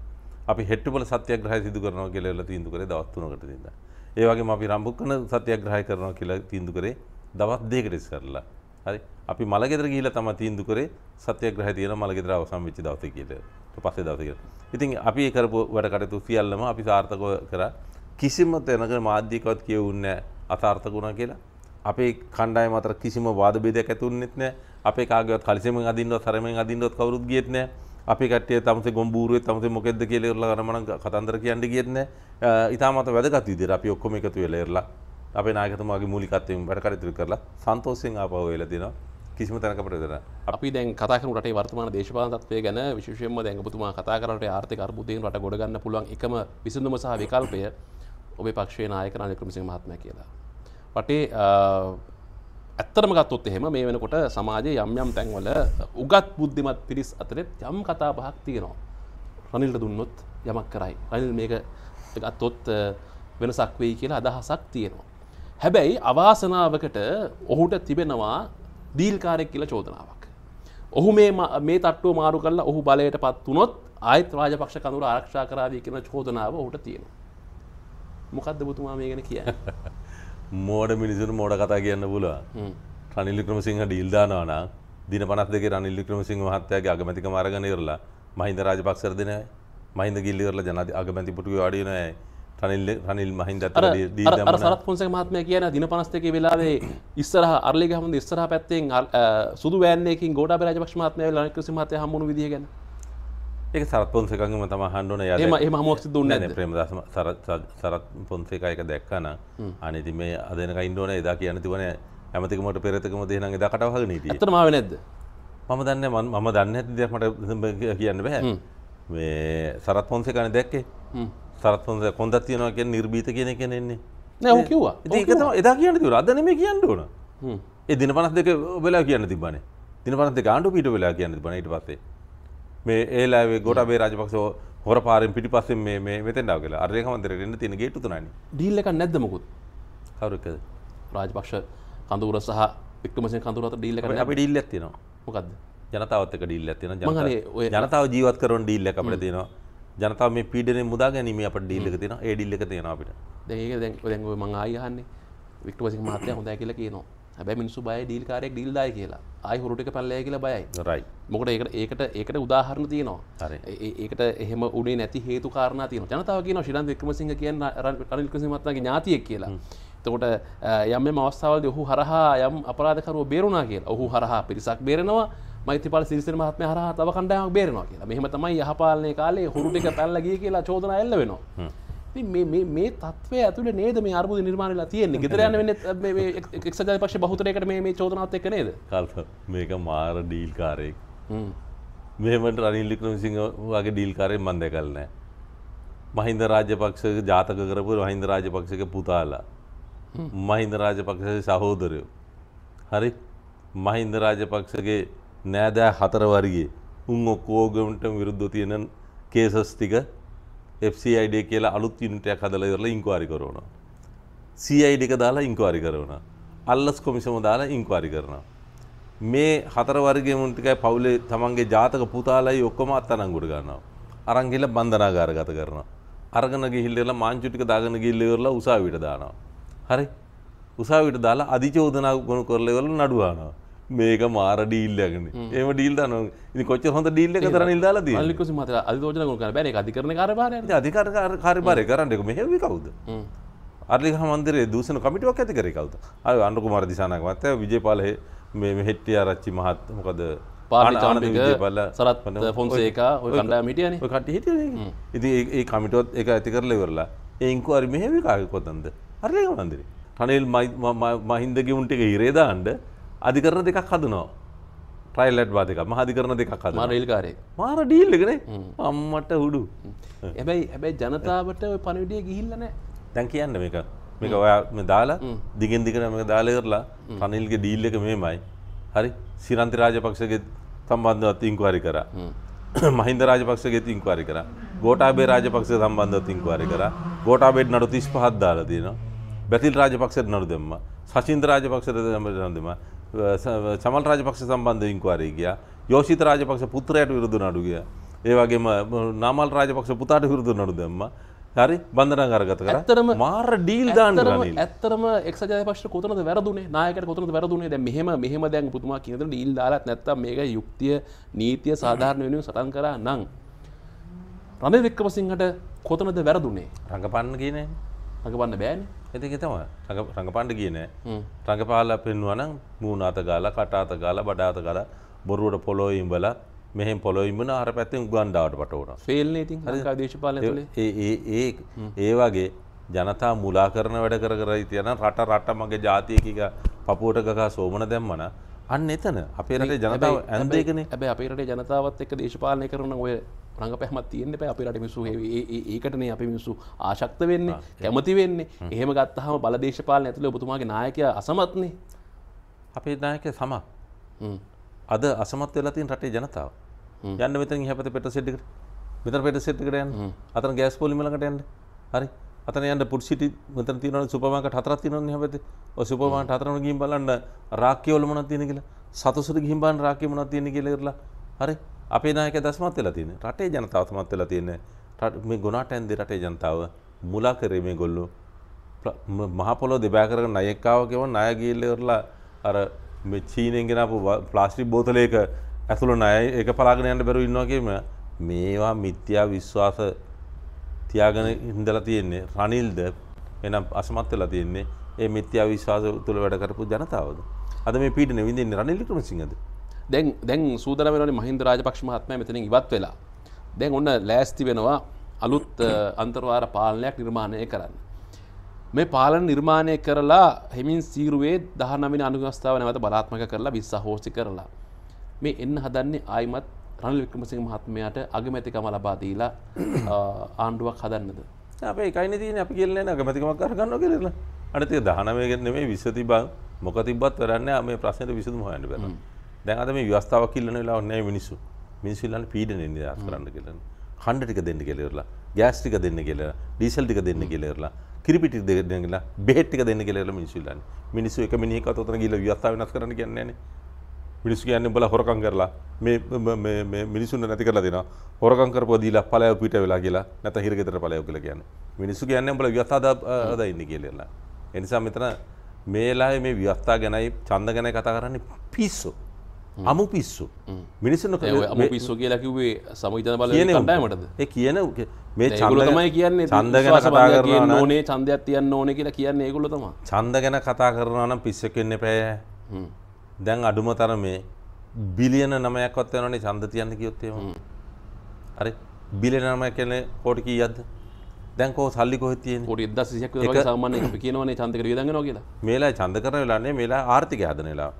අපි හෙට්ටුපොළ සත්‍යාග්‍රහය සිදු කරනවා කියලා තීන්දුව කරේ දවස් 3කට දින්දා. ඒ වගේම අපි රම්බුක්කන සත්‍යාග්‍රහය කරනවා කියලා තීන්දුව කරේ දවස් 2කට ඉස්සරලා. හරි. අපි මලගෙදර ගිහිල්ලා තමයි තීන්දුව කරේ සත්‍යාග්‍රහය තියෙන මලගෙදර අවසන් වෙච්ච දවසේ කියලා. ඊට පස්සේ දවසේ කියලා. ඉතින් අපි ඒ කරපු වැඩ කටයුතු සියල්ලම අපි සාර්ථකව කරා. කිසිම තැනක මාධ්‍යකවත් කියවුන්නේ නැහැ අසාර්ථක වුණා කියලා. අපේ කණ්ඩායම අතර කිසිම වාද භේදයක් ඇති වුණෙත් නැහැ. අපේ කාගේවත් කලිසෙමෙන් අදින්නවත් හරමෙන් අදින්නවත් කවුරුත් ගියෙත් නැහැ. අපේ කට්ටිය තමසේ ගොම්බූරුවේ තමසේ මොකෙද්ද කියලා ඉරලා ගමන කතන්දර කියන්න ගියෙත් නැහැ. ඊටමත වැදගත් විදිහට අපි ඔක්කොම එකතු වෙලා ඉරලා අපේ නායකතුමාගේ මූලිකත්වයෙන් වැඩ කටයුතු කරලා සන්තෝෂයෙන් ආපහු වෙලා දිනවා. කිසිම තැනක ප්‍රදේශ අපි දැන් කතා කරමු රටේ වර්තමාන දේශපාලන තත්ත්වය ගැන. විශේෂයෙන්ම දැන් ඔබතුමා කතා කරන රටේ ආර්ථික අර්බුදයෙන් රට ගොඩ ගන්න පුළුවන් එකම විසඳුම සහ විකල්පය ඔබේ පක්ෂයේ නායක රනිල් වික්‍රමසිංහ මහත්මයා කියලා. රටේ ඇත්තටම ගත්තොත් එහෙම මේ වෙනකොට සමාජයේ යම් යම් තැන්වල උගත් බුද්ධිමත් පිරිස් අතරේ යම් කතා බහක් තියෙනවා. රනිල්ට දුන්නොත් යමක් කරයි. රනිල් මේක ගත්තොත් වෙනසක් වෙයි කියලා අදහසක් තියෙනවා. හැබැයි අවාසනාවකට ඔහුට තිබෙනවා දීල්කාරයෙක් කියලා චෝදනාවක්. ඔහු මේ තට්ටුව මාරු කරලා ඔහු බලයට පත් වුණොත් ආයත් රාජපක්ෂ කඳුර ආරක්ෂා කරාවි කියන චෝදනාව ඔහුට තියෙනවා. මොකද්ද ඔබතුමා මේ ගැන කියන්නේ? මෝඩ මිනිසුන්ට මෝඩ කතා කියන්න පුළුවන්. රනිල් වික්‍රමසිංහ ඩීල් දානවා නම් දින 52 රනිල් වික්‍රමසිංහ මහත්තයාගේ අගමැතිකම අරගෙන ඉවරලා මහින්ද රාජපක්ෂට දෙන්නේ. මහින්ද ගිල්ල ඉවරලා ජනාධි අගමැති පුටුවේ වාඩි වෙනවා. රනිල් මහින්ද අතර ඩීල් දානවා. අර සරත් පොන්සේක මහත්මයා කියන දින 52 වෙලාවේ ඉස්සරහා අරලිගේ හමුද ඉස්සරහා පැත්තෙන් සුදු වෑන් එකකින් ගෝඨාභය රාජපක්ෂ මහත්මයා රනිල් වික්‍රමසිංහ මහත්තයා හම්බුණු විදිය ගැන. ඒක සරත් පොන්සේකගෙම තමයි අහන්න ඕනේ. එහෙම හමුවක් සිද්ධ වුණේ නැහැ. ප්‍රේමදාස සරත් පොන්සේකා එක දැක්කා නම් අනේ ඉතින් මේ අද එනකන් ඉන්න ඕනේ. එදා කියන්න තිබුණේ ඇමතිකමට පෙරතකම දෙහනම් එදා කටව හගෙන හිටියේ. ඇත්තටම ආවේ නැද්ද? මම දන්නේ මම දන්නේ නැති දෙයක් මට කියන්න බෑ. මේ සරත් පොන්සේකානේ දැක්කේ. සරත් පොන්සේ කොන්දක් තියනවා කියන්නේ නිර්භීත කියන එක නෙන්නේ. නෑ ඔව් කිව්වා. ඉතින් ඒක තමයි එදා කියන්න තිබුණා. අද නෙමෙයි කියන්න ඕන. ඒ දින 52 වෙලා කියන්න තිබ්බනේ. දින 52 ආණ්ඩුව පිට වෙලා කියන්න තිබුණා ඊට පස්සේ. මේ ඒලාවේ ගෝඨාභය රාජපක්ෂ හොර පාරෙන් පිටිපස්සෙන් මේ මෙතෙන් ආව කියලා. අර රේඛා මන්දිරේට එන්න තියෙන ගේට්ටු තුනයි. ඩීල් එකක් නැද්ද මොකුත්? කවුරු එක්කද? රාජපක්ෂ කඳුර සහ වික්‍රමසිංහ කඳුර අතර ඩීල් එකක් නැහැ. අපි ඩීල් එකක් තියෙනවා. මොකද්ද? ජනතාවත් එක්ක ඩීල් එකක් තියෙනවා. ජනතාව ජීවත් කරන ඩීල් එකක් අපිට තියෙනවා. ජනතාව මේ පීඩනයෙන් මුදා ගැනීම අපිට ඩීල් එක තියෙනවා. ඒ ඩීල් එක තියෙනවා අපිට. දැන් ඒක දැන් ඔය මං ආයි අහන්නේ වික්‍රමසිංහ මහත්තයා හොඳයි කියලා කියනවා. හැබැයි මිනිස්සු බයයි ඩීල් කාරයෙක් ඩීල් දායි කියලා. ආයි හොරු ටික පැනලා යයි කියලා බයයි. රයිට්. මොකද ඒකට උදාහරණ තියෙනවා. හරි. ඒකට එහෙම උනේ නැති හේතු කාරණා තියෙනවා. ජනතාව කියනවා ශ්‍රී ලංකා වික්‍රමසිංහ කියන්නේ රනිල් වික්‍රමසිංහ මහත්මයාගේ ඥාතියෙක් කියලා. එතකොට යම් අවස්ථාවලදී ඔහු හරහා යම් අපරාධකරුවෝ බේරුණා කියලා. ඔහු හරහා පිරිසක් බේරෙනවා. මෛත්‍රීපාල සිරිසේන මහත්මයා හරහා තව කණ්ඩායමක් බේරෙනවා කියලා. මෙහෙම තමයි යහපාලනයේ කාලේ හොරු ටික පැනලා ගියේ කියලා චෝදනා එල්ල වෙනවා. ඉතින් මේ තත්ත්වය ඇතුලේ නේද මේ අර්බුද නිර්මාණය වෙලා තියෙන්නේ. ගෙදර යන්න වෙන්නේ මේ එක්සත් ජාතික පක්ෂ බහුතරයකට මේ චෝදනාවත් එක්ක නේද? කල්ප මේක මාර ඩීල් කාරයෙක්. මෙහෙම රනිල් වික්‍රමසිංහ වගේ ඩීල් කාරයෙක් මම දැකලා නැහැ. මහින්ද රාජපක්ෂගේ ජාතක කරපු මහින්ද රාජපක්ෂගේ පුතාලා. මහින්ද රාජපක්ෂගේ සහෝදරයෝ. හරි. මහින්ද රාජපක්ෂගේ නෑදෑ 4 වර්ගයේ උන් ඔක්කොගමට විරුද්ධව තියෙන කේසස් ටික FCID කියලා අලුත් යුනිට් එකක් හදලා ඉවරලා ඉන්ක්වයරි කරනවා. CID එක දාලා ඉන්ක්වයරි කරනවා. අල්ලස් කොමිසම දාලා ඉන්ක්වයරි කරනවා. මේ 4 වර්ගයේ මුන් ටිකයි පවුලේ තමන්ගේ ජාතක පුතාලයි ඔක්කොම අත්අඩංගුවට ගන්නවා. අරන් ගිහලා බන්ධනාගාරගත කරනවා. අරගෙන ගිහිල්ලා මාංචු ටික දාගෙන ගිහිල්ලා ඉවරලා උසාවියට දානවා. හරි. උසාවියට දාලා අධිචෝදනා ගොනු කරලා ඉවරලා නඩු අහනවා. මේක මාර ඩීල් එකනේ. එහෙම ඩීල් දානවා. ඉතින් කොච්චර හොඳ ඩීල් එකද රනිල් දාලා තියෙන්නේ. රනිල් වික්‍රමසිංහ මහත්තයා අධිචෝදනා ගොනු කරන්න බෑ. ඒක අධිකරණ කාර්යභාරයනේ. ඉතින් අධිකාර කාර්යභාරය කරන්නේ මෙහෙවි කවුද? අර්ලිගහ මන්දිරයේ දූෂණ කමිටුවක් ඇති කරේ කවුද? අර අනුර කුමාර දිසානායක මහත්තයා විජේපාල මේ හෙට්ටිආරච්චි මහත් මොකද පාර්ලිමේන්තු විජේපාල සරත් ෆොන්සේකා ඔය කණ්ඩායම හිටියනේ. ඔය කට්ටිය හිටියනේ. ඉතින් ඒ කමිටුවත් ඒක ඇති කරලා ඉවරලා ඒ ඉන්ක්වයරි මෙහෙවි කාගේ කොතනද? අර්ලිගහ මන්දිරේ. රනිල් මහින්දගේ උන් ටික ඉරේ දාන්න අධිකරණ දෙකක් හදනවා. ට්‍රයිල් ඇඩ්වා දෙකක් මහ අධිකරණ දෙකක් හදනවා. මාර රීල් කාර්යයක්. මාර ඩීල් එකනේ. අම්මට උඩු. හැබැයි ජනතාවට ඔය පණිවිඩය ගිහිල්ලා නැහැ. දැන් කියන්න මේක ඔයා මේ දාලා දිගින් දිගට මේක දාලා ඉවරලා රනිල්ගේ ඩීල් එක මෙහෙමයි. හරි. සිරන්ති රාජපක්ෂගේ සම්බන්ධවත් ඉන්ක්වයරි කරා. මහින්ද රාජපක්ෂගේත් ඉන්ක්වයරි කරා. ගෝඨාභය රාජපක්ෂ සම්බන්ධවත් ඉන්ක්වයරි කරා. ගෝඨාභයට නඩු 35ක් දාලා තියෙනවා. බැතිල් රාජපක්ෂට නඩු දැම්මා. සචින්ද්‍ර රාජපක්ෂට නඩු දැම්මා. සමල් රාජපක්ෂ සම්බන්ධ ඉන්ක්වයරි ගියා. යෝෂිත රාජපක්ෂ පුත්‍රයාට විරුද්ධ නඩු ගියා. ඒ වගේම නාමල් රාජපක්ෂ පුතාට විරුද්ධ නඩු දැම්මා. හරි බන්ධනාගාරගත කරා. මාර ඩීල් දාන්න රනිල්. ඇත්තටම එක්සත් ජාතික පක්ෂ කොතනද වැරදුනේ? නායකයට කොතනද වැරදුනේ? දැන් මෙහෙම දැන් පුතුමා කියන දේ ඩීල් දාලත් නැත්තම් මේක යුක්තිය නීතිය සාධාරණ වෙනුවෙන් සටන් කරා නම් රනිල් වික්‍රමසිංහට කොතනද වැරදුනේ? රංගපන්න ගියේ නෑ. රංගපන්න බෑනේ. ඒක තමයි. රංගපන්න ගියේ නෑ. රංගපාලා පෙන්නුවා නම් මූණ අත ගාලා කට අත ගාලා බඩ අත ගාලා බොරුවට පොළොව ඉඹලා මෙහෙම පොළොව ඉඹන අර පැත්තෙන් උගන්ඩාවට පටවනවා. ෆේල් නේ ඉතින් ලංකා දේශපාලනය තුලේ. ඒ වගේ ජනතා මුලා කරන වැඩ කර ඉතියන රට මගේ ජාතිය කීක පපුවට ගගා සෝමන දැම්මන අන්න එතන අපේ රටේ ජනතාව ඇන්දේකනේ. හැබැයි අපේ රටේ ජනතාවත් එක්ක දේශපාලනය කරන ඔය රංගපෑමක් තියෙන්න බෑ. අපේ රටේ මිනිස්සු ඒකටනේ අපේ මිනිස්සු ආශක්ත වෙන්නේ, කැමති වෙන්නේ. එහෙම ගත්තාම බල දේශපාලනය ඇතුලේ ඔබතුමාගේ නායකයා අසමත්නේ. අපේ නායකයා සම. අද අසමත් වෙලා තියෙන රටේ ජනතාව. යන්න මෙතන ඉහපත පෙට්‍රල් සෙට් එකට. මෙතන පෙට්‍රල් සෙට් එකට යන්න. අතන ගෑස් පොලිම ළඟට යන්න. හරි. අතන යන්න පුඩ් සිටි මෙතන තියෙනවා සුපර් මාකට් 4ක් තියෙනවනේ ඉහපතේ. ඔය සුපර් මාකට් 4ම ගිහින් බලන්න රාක්කිය වල මොනවද තියෙන්නේ කියලා. සතසුර ගිහින් බලන්න රාක්කිය මොනවද තියෙන්නේ කියලා ඉරලා. හරි. අපේ නායකයා දස්මත් වෙලා තියෙන්නේ. රටේ ජනතාව තමත් වෙලා තියෙන්නේ. මේ ගොනාට ඇන්දේ රටේ ජනතාව මුලා කරේ මේගොල්ලෝ. මහ පොළොව දෙබෑ කරගෙන ණයෙක් ආව කියවන ණය ගිහිල්ලා ඉරලා අර මේ චීනෙන් ගෙනාපු ප්ලාස්ටික් බෝතලයක ඇතුළ ණය ඒක පලාගෙන යන්න බැරුව ඉන්නවා කියම මේවා මිත්‍යා විශ්වාස තියාගෙන ඉඳලා තියෙන්නේ රනිල්ද එනම් අසමත් වෙලා තියෙන්නේ ඒ මිත්‍යා විශ්වාස තුළ වැඩ කරපු ජනතාවද අද මේ පීඩන විඳින්නේ රනිල් වික්‍රමසිංහද දැන් සූදානම් වෙනවනේ මහින්ද රාජපක්ෂ මහත්මයා මෙතනින් ඉවත් වෙලා දැන් ඔන්න ලෑස්ති වෙනවා අලුත් අන්තර්වාර පාලනයක් නිර්මාණය කරන්න මේ පාලන නිර්මාණය කරලා හෙමින් සීරුවේ 19 වෙනි අනුව්‍යවස්ථාව නැවත බලාත්මක කරලා විශ්වාසෝසි කරලා මේ එන්න හදන්නේ ආයිමත් රනිල් වික්‍රමසිංහ මහත්මයාට අගමැතිකම ලබා දීලා ආණ්ඩුවක් හදන්නද? අපේ එකයිනේ තියෙන්නේ අපි කියලා නෑ අගමැතිකමක් අරගන්නවා කියලා. අනිත් ඒක 19 ගෙන් නෙමෙයි 20 තිබ්බා මොක තිබ්බත් වැඩන්නේ මේ ප්‍රශ්නෙට විසඳුම හොයන්න බෑ. දැන් අද මේ ව්‍යවස්ථාවක් ඉල්ලන වෙලාවක් නෑ මිනිස්සු. මිනිස්සු ඉල්ලන්නේ පීඩනෙ නිදහස් කරන්න කියලා. ඛණ්ඩ ටික දෙන්න කියලා ඉරලා, ගෑස් ටික දෙන්න කියලා, ඩීසල් ටික දෙන්න කියලා ඉරලා, කිරිපිටි ටික දෙන්න කියලා, බෙහෙත් ටික දෙන්න කියලා ඉරලා මිනිස්සු ඉල්ලන්නේ. මිනිස්සු එක මිනිහෙක්වත් උතන ගිහලා ව්‍යවස්ථාව වෙනස් කරන්න කියන්නේ නෑනේ. මිනිස්සු කියන්නේ උඹලා හොරකම් කරලා මේ මිනිස්සුන්ට නැති කරලා දෙනවා. හොරකම් කරපුවා දීලා පළයව පිට වෙලා කියලා නැත්නම් හිරගෙදර පළයව කියලා කියන්නේ. මිනිස්සු කියන්නේ උඹලා ව්‍යවස්ථාව අදා ඉන්නේ කියලා. ඒ නිසා මෙතන මේලාවේ මේ ව්‍යවස්ථා ගැනයි ඡන්ද ගැනයි කතා කරන්නේ පිස්සු. අමු පිස්සු. මිනිස්සුන්ට අමු පිස්සු කියලා කිව්වේ සමගිජන බලය කණ්ඩායමටද? ඒ කියන මේ ඒගොල්ලෝ තමයි කියන්නේ ඡන්ද ගැන කතා කරනවා නම් ඕනේ ඡන්දයක් තියන්න ඕනේ කියලා කියන්නේ ඒගොල්ලෝ තමයි. ඡන්ද ගැන කතා කරනවා නම් පිස්සෙක් වෙන්න එපා. දැන් අඩුම තරමේ බිලියන 9ක්වත් වෙනවනේ ඡන්ද තියන්න කිව්වොත් එහෙම. හරි. බිලියන 9 කියන්නේ කෝටි කීයක්ද? දැන් කෝ සල්ලි කොහෙද තියෙන්නේ? කෝටි 1200ක් විතර වගේ සාමාන්‍යයෙන් අපි කියනවනේ ඡන්දකට වියදම් වෙනවා කියලා. මේලා ඡන්ද කරන වෙලාව නේ මේලා ආර්ථිකය හදන වෙලාව.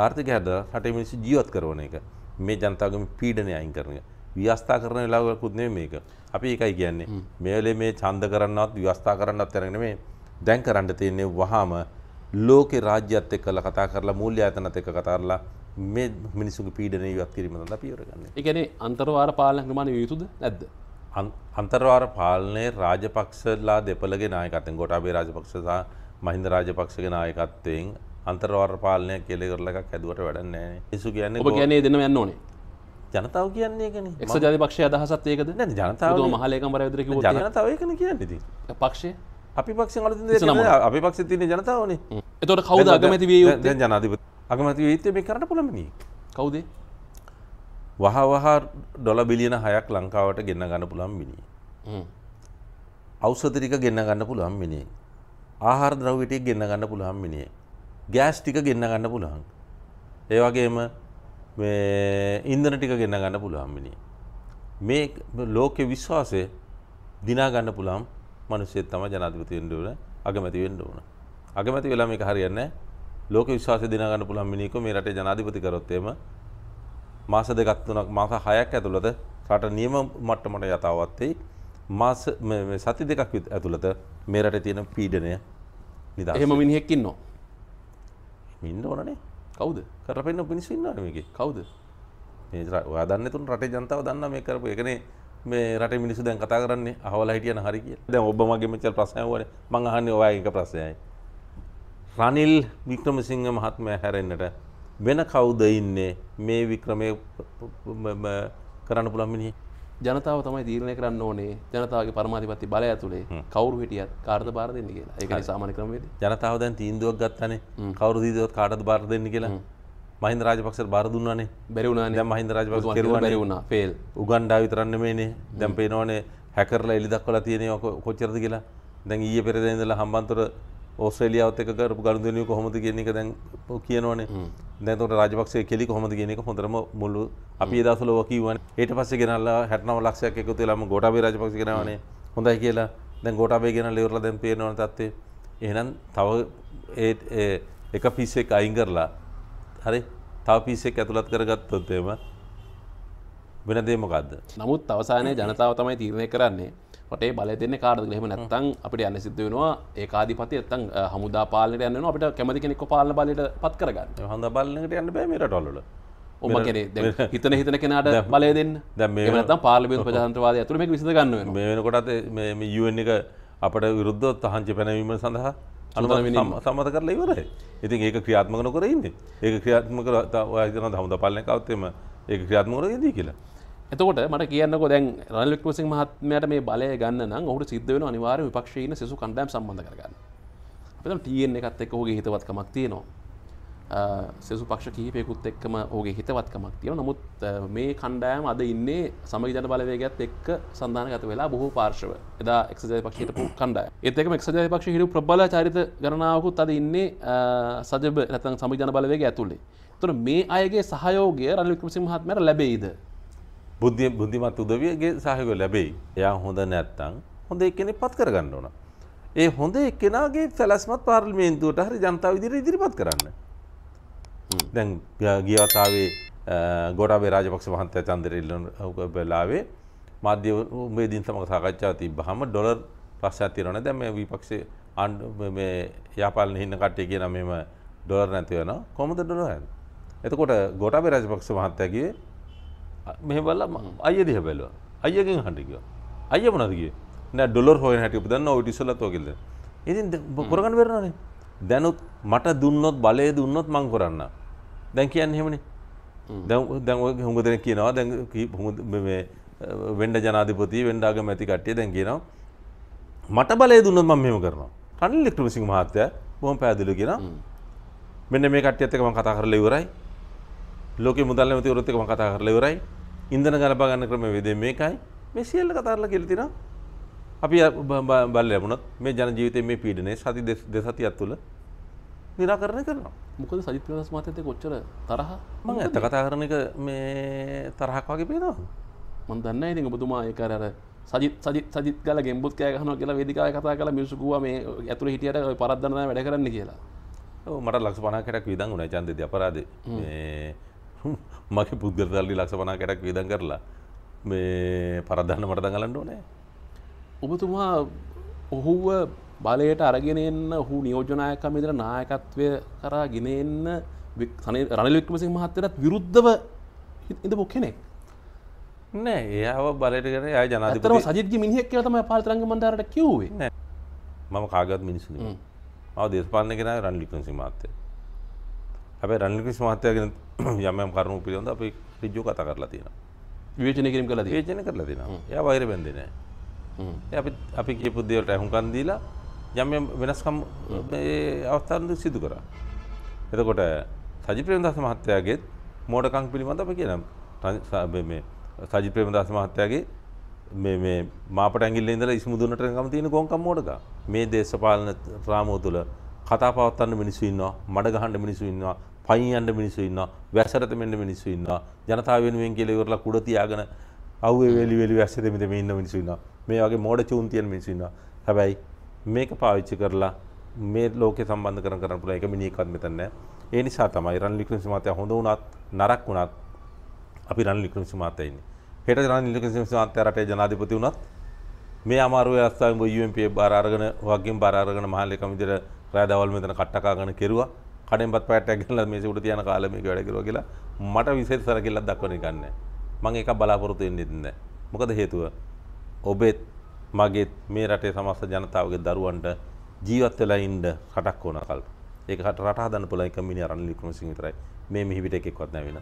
ආර්ථිකය හදලා රටේ මිනිස්සු ජීවත් කරන එක. මේ ජනතාවගේ පීඩනය අයින් කරන එක. ව්‍යවස්ථා කරන වෙලාවකුත් නෙමෙයි මේක. අපි ඒකයි කියන්නේ. මේ වෙලේ මේ ඡන්ද කරන්නවත් ව්‍යවස්ථා කරන්නවත් තරගෙන නෙමෙයි. දැන් කරන්න තියෙන්නේ වහාම ලෝකේ රාජ්‍යයත් එක්කලා කතා කරලා මූල්‍ය ආයතනත් එක්ක කතා කරලා මේ මිනිස්සුගේ පීඩනය ඉවත් කිරීම සඳහා පියවර ගන්න. ඒ කියන්නේ අන්තර්වාර පාලන නිර්මාණ විය යුතුද නැද්ද? අන්තර්වාර පාලනයේ රාජපක්ෂලා දෙපළගේ නායකත්වයෙන් ගෝඨාභය රාජපක්ෂ සහ මහින්ද රාජපක්ෂගේ නායකත්වයෙන් අන්තර්වාර පාලනය කියලා කරලා එකක් හැදුවට වැඩක් නැහැ. මිනිස්සු කියන්නේ ඔබ කියන්නේ දෙන්නම යන්න ඕනේ. ජනතාව කියන්නේ ඒකනේ. එක්සත් ජාතික පක්ෂයේ අදහසත් ඒකද? නෑ ජනතාව මහලේකම්වරයා විතර කිව්වොත් ජනතාව ඒකනේ කියන්නේ ඉතින්. පක්ෂය අපි පක්ෂෙන් අලුතින් දෙයක් නෑ. අපි පක්ෂෙත් තියෙන ජනතාවනේ. එතකොට කවුද අගමැති විය යුත්තේ? දැන් ජනාධිපති අගමැති විය යුත්තේ මේ කරන්න පුළුවන් මිනිහෙක්. කවුද? වහ ඩොලර් බිලියන 6ක් ලංකාවට ගෙන්න ගන්න පුළුවන් මිනිහෙක්. ඖෂධ ටික ගෙන්න ගන්න පුළුවන් මිනිහෙක්. ආහාර ද්‍රව්‍ය ටික ගෙන්න ගන්න පුළුවන් මිනිහෙක්. ගෑස් ටික ගෙන්න ගන්න පුළුවන්. ඒ වගේම මේ ඉන්ධන ටික ගෙන්න ගන්න පුළුවන් මිනිහෙක්. මේ ලෝකේ විශ්වාසය දිනා ගන්න පුළුවන් මිනිස්සෙක් තමයි ජනාධිපති වෙන්න ඕන, අගමැති වෙන්න ඕන. අගමැති වෙලා මේක හරියන්නේ නැහැ. ලෝක විශ්වාසය දිනා ගන්න පුළුවන් මිනිහෙක් මේ රටේ ජනාධිපති කරොත් එහෙම මාස දෙකක් තුනක් මාස 6ක් ඇතුළත රට නියම මට්ටමට යථාවත් වෙයි. මාස මේ සති දෙකක් ඇතුළත මේ රටේ තියෙන පීඩනය නිදහස්. එහෙම මිනිහෙක් ඉන්නවා. ඉන්න ඕනනේ. කවුද? කරපෙන්න මිනිස්සු ඉන්නවනේ මේකේ. කවුද? මේ ඔයා දන්නේ තුන් රටේ ජනතාව දන්නා මේ කරපු එකනේ මේ රටේ මිනිස්සු දැන් කතා කරන්නේ අහවලා හිටියන හරි කියලා. දැන් ඔබ මගේ මෙච්චර ප්‍රශ්න අහුවනේ. මං අහන්නේ ඔයාගේ එක ප්‍රශ්නයයි. රනිල් වික්‍රමසිංහ මහත්මයා හැරෙන්නට වෙන කවුද ඉන්නේ මේ වික්‍රමයේ කරන්න පුළුවන් මිනිහ? ජනතාව තමයි තීරණය කරන්න ඕනේ ජනතාවගේ පරමාධිපති බලය ඇතුලේ කවුරු හිටියත් කාටද බාර දෙන්න කියලා. ඒකයි සාමාන්‍ය ක්‍රමවේදය. ජනතාව දැන් තීන්දුවක් ගත්තානේ. කවුරු දීදුවත් කාටද බාර දෙන්න කියලා. මහින්ද රාජපක්ෂට බාර දුන්නානේ. බැරි වුණානේ. දැන් මහින්ද රාජපක්ෂ කෙරුවා බැරි වුණා. ෆේල්. උගන්ඩා විතරක් නෙමෙයිනේ. දැන් පේනවනේ හැකර්ලා එලි දක්වලා තියෙනවා කොච්චරද කියලා. දැන් ඊයේ පෙරේදා ඉඳලා හම්බන්තොට ඕස්ට්‍රේලියාවත් එක්ක කරපු ගනුදෙනුව කොහොමද කියන එක දැන් කියනවනේ. දැන් උඩ රාජපක්ෂයේ කෙලි කොහොමද කියන එක හොඳටම මුළු අපි ඒ දවස්වල ඔය කිව්වනේ. ඊට පස්සේ ගෙනල්ලා 69 ලක්ෂයක් එකතු වෙලාම ගෝඨාභය රාජපක්ෂ ගෙනාවනේ. හොඳයි කියලා. දැන් ගෝඨාභය ගෙනල්ලා ඉවරලා දැන් පේනවනේ තත්ත්වය. එහෙනම් තව ඒ එක පීස් එක අයින් කරලා හරි තව පීස් එක ඇතුළත් කරගත්තොත් එහෙම වෙන දේ මොකද්ද? නමුත් අවසානයේ ජනතාව තමයි තීරණය කරන්නේ. රටේ බලය දෙන්නේ කාටද කියලා. එහෙම නැත්නම් අපිට යන්න සිද්ධ වෙනවා ඒකාධිපතිය නැත්නම් හමුදා පාලනයට යන්න වෙනවා අපිට කැමති කෙනෙක්ව පාලන බලයට පත් කරගන්න. හමුදා පාලනයකට යන්න බෑ මේ රටවල වල. ඔබ කියන්නේ දැන් හිතන කෙනාට බලය දෙන්න. දැන් මේ එහෙම නැත්නම් පාර්ලිමේන්තු ප්‍රජාතන්ත්‍රවාදය ඇතුළේ මේක විසඳ ගන්න වෙනවා. මේ වෙනකොටත් මේ UN එක අපට විරුද්ධව තහංචි පැනවීම සඳහා සම්මත කරලා ඉවරයි. ඉතින් ඒක ක්‍රියාත්මක නොකර ඉන්නේ. ඒක ක්‍රියාත්මක ඔයා හිතනවා හමුදා පාලනයක් આવත් එම ඒක ක්‍රියාත්මක කරගදී කියලා. එතකොට මට කියන්නකෝ දැන් රනිල් වික්‍රමසිංහ මහත්මයාට මේ බලය ගන්න නම් ඔහුට සිද්ධ වෙනවා අනිවාර්යයෙන් විපක්ෂයේ ඉන්න සෙසු කණ්ඩායම් සම්බන්ධ කරගන්න. අපි දැන් TN එකත් එක්ක ඔහුගේ හිතවත්කමක් තියෙනවා. සෙසු පක්ෂ කිහිපයකුත් එක්කම ඔහුගේ හිතවත්කමක් තියෙනවා. නමුත් මේ කණ්ඩායම අද ඉන්නේ සමගි ජන බලවේගයත් එක්ක සන්දානගත වෙලා බොහෝ පාර්ශව. එදා එක්සත් ජාතික පක්ෂයට හිටපු කණ්ඩායම. ඒත් එක්කම එක්සත් ජාතික පක්ෂයේ හිටපු ප්‍රබල චරිත ගණනාවකුත් අද ඉන්නේ සජබ නැත්නම් සමගි ජන බලවේගය ඇතුලේ. එතකොට මේ අයගේ සහයෝගය රනිල් වික්‍රමසිංහ මහත්මයාට ලැබෙයිද? බුද්ධිමත් උදවියගේ සහයෝගය ලැබෙයි. එයා හොඳ නැත්තම් හොඳ එක්කෙනෙක් පත් කරගන්න ඕන. ඒ හොඳ එක්කෙනාගේ සැලැස්මත් පාර්ලිමේන්තුවට හරි ජනතාව ඉදිරිපත් කරන්න. දැන් ගිය වතාවේ ගෝඨාභය රාජපක්ෂ මහත්තයා ඡන්දෙට ඉල්ලන වෙලාවේ මාධ්‍ය වේදීන් සමග සාකච්ඡාවක් තිබ්බහම ඩොලර් ප්‍රශ්නයක් තියෙනවනේ. දැන් මේ විපක්ෂයේ මේ යාපාලනේ ඉන්න කට්ටිය කියනවා මෙහෙම ඩොලර් නැති වෙනවා. කොහොමද ඩොලර් යන්නේ? එතකොට ගෝඨාභය රාජපක්ෂ මහත්තයා කිව්වේ මෙහෙම බලලා අයියා දිහා බැලුවා. අයියාගෙන් අහන්න කිව්වා. අයියා මොනවද කිව්වේ? නෑ ඩොලර් හොයන හැටි ඔබ දන්නවා ඔය ඉස්සෙල්ලත් ඔය කියලා. ඉතින් කරගන්න බැරනවනේ. දැනුත් මට දුන්නොත් බලය දුන්නොත් මං කරන්න. දැන් කියන්නේ එහෙමනේ. දැන් ඔය හුඟ දෙනෙක් කියනවා දැන් මේ වෙන්න ජනාධිපති වෙන්න අගමැති කට්ටිය දැන් කියනවා මට බලය දුන්නොත් මම මෙහෙම කරනවා. රනිල් වික්‍රමසිංහ මහත්තයා බොහොම පැහැදිලිව කියනවා. මෙන්න මේ කට්ටියත් එක්ක මම කතා කරලා ඉවරයි. ලෝකේ මුදල් නැමැතිවරුත් එක්ක මම කතා කරලා ඉවරයි. ඉන්ධන ගලපා ගන්න ක්‍රමවේදය මේකයි. මේ සියල්ල කතා කරලා කියලා තිනවා. අපි බල ලැබුණොත් මේ ජන ජීවිතයේ මේ පීඩනය සති දෙසතියක් තුළ නිරාකරණය කරනවා. මොකද සජිත් ප්‍රේමදාස මහත්තයත් එක්ක ඔච්චර තරහ මම ඇත්ත කතා කරන එක මේ තරහක් වගේ පේනවා. මම දන්නේ නැහැ ඉතින් ඔබතුමා ඒක අර සජිත් ගාලා ගෙම්බුත් කෑ ගහනවා කියලා වේදිකාවේ කතා කරලා මිනිස්සු කිව්වා මේ ඇතුලේ හිටියට ඔය පරද්දන්න තමයි වැඩ කරන්න කියලා. ඔව් මට ලක්ෂ 50කටක් වියදම් වුණා ඡන්දෙදී අපරාධේ. මේ මගේ පුද්ගල සල්ලි ලක්ෂ 50කටක් වියදම් කරලා මේ පරද්දන්න මට දඟලන්න ඕනේ. ඔබතුමා ඔහුව බලයට අරගෙන එන්න ඔහු නියෝජනායකම ඉදලා නායකත්වය කරා ගෙන එන්න රනිල් වික්‍රමසිංහ මහත්තයාට විරුද්ධව ඉඳපු කෙනෙක් නෑ. එයාව බලයට ගෙන ආය ජනාධිපති ඇත්තටම සජිත්ගේ මිනිහෙක් කියලා තමයි පාලිත රංග මණ්ඩලයට කිව්වේ. නෑ. මම කාගවත් මිනිස්සු නෙමෙයි. මම දේශපාලන කෙනා රනිල් වික්‍රමසිංහ මහත්තයා. හැබැයි රනිල් වික්‍රමසිංහ මහත්තයාගෙන යම් කරුණු පිළිබඳව අපි ඍජුව කතා කරලා තියෙනවා. විවේචනය කිරීම කළා තියෙනවා. විවේචනය කරලා තියෙනවා. එයා වෛර බැඳේ නෑ. අපි කියපු දේවල්ට අහුම්කම් දීලා යම් වෙනස්කම් මේ අවස්ථාවන්දී සිදු කරා. එතකොට සජිත් ප්‍රේමදාස මහත්තයාගේ මෝඩකම් පිළිබඳව අපි කියනවා මේ සජිත් ප්‍රේමදාස මහත්තයාගේ මේ මාපට ඇඟිල්ලේ ඉඳලා ඉස්මුදුනට ගම තියෙන කොන්කම් මෝඩකම්. මේ දේශපාලන රාමුව තුළ කතා පවත්වන්න මිනිස්සු ඉන්නවා, මඩ ගහන්න මිනිස්සු ඉන්නවා, පයින් යන්න මිනිස්සු ඉන්නවා, වැසරත මෙන්න මිනිස්සු ඉන්නවා. ජනතාව වෙනුවෙන් කියලා ඉවරලා කුඩ තියාගෙන අවුවේ වෙලි වැස්සෙද මේ ඉන්න මිනිස්සු ඉන්නවා. මේ වගේ මෝඩ චූන් තියෙන මිනිස්සු ඉන්නවා. හැබැයි මේක පාවිච්චි කරලා මේ ලෝකේ සම්බන්ධ කරන්න පුළුවන් එක මිනිහෙක්වත් මෙතන නැහැ. ඒ නිසා තමයි රනිල් වික්‍රමසිංහ මහත්තයා හොඳ වුණත් නරක වුණත් අපි රනිල් වික්‍රමසිංහ මහත්තයා ඉන්නේ. හෙට රනිල් වික්‍රමසිංහ මහත්තයා රටේ ජනාධිපති වුණත් මේ අමාරු අවස්ථාවේ UMP බාර අරගෙන වගකීම් බාර අරගෙන මහලේකම් විදිහට රාය දවල් මෙතන කට්ටකාගෙන කෙරුවා. කඩෙන්පත් පැට්ටයක් ගෙනලා මේසෙ උඩ තියන කාලේ මේක වැඩ කරුවා කියලා මට විශේෂ සැලකිල්ලක් දක්වන්න එක නැහැ. මම ඒක බලාපොරොත්තු වෙන්නේ නැහැ. මොකද හේතුව ඔබෙත් මගේත් මේ රටේ සමස්ත ජනතාවගේ දරුවන්ට ජීවත් වෙලා ඉන්න රටක් ඕන කල්ප. ඒක රට හදන්න පුළුවන් එක මිනිහ රනිල් වික්‍රමසිංහ විතරයි. මේ මිහිවිට එකෙක්වත් නැහැ වෙන.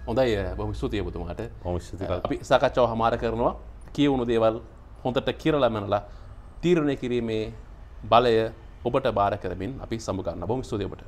හොඳයි බොහොම ස්තුතියි ඔබතුමාට. බොහොම ස්තුතියි. අපි සාකච්ඡාව හමාර කරනවා. කියවුණු දේවල් හොඳට කිරලා මනලා තීරණය කිරීමේ බලය ඔබට බාර කරමින් අපි සමු ගන්න. බොහොම ස්තුතියි ඔබට.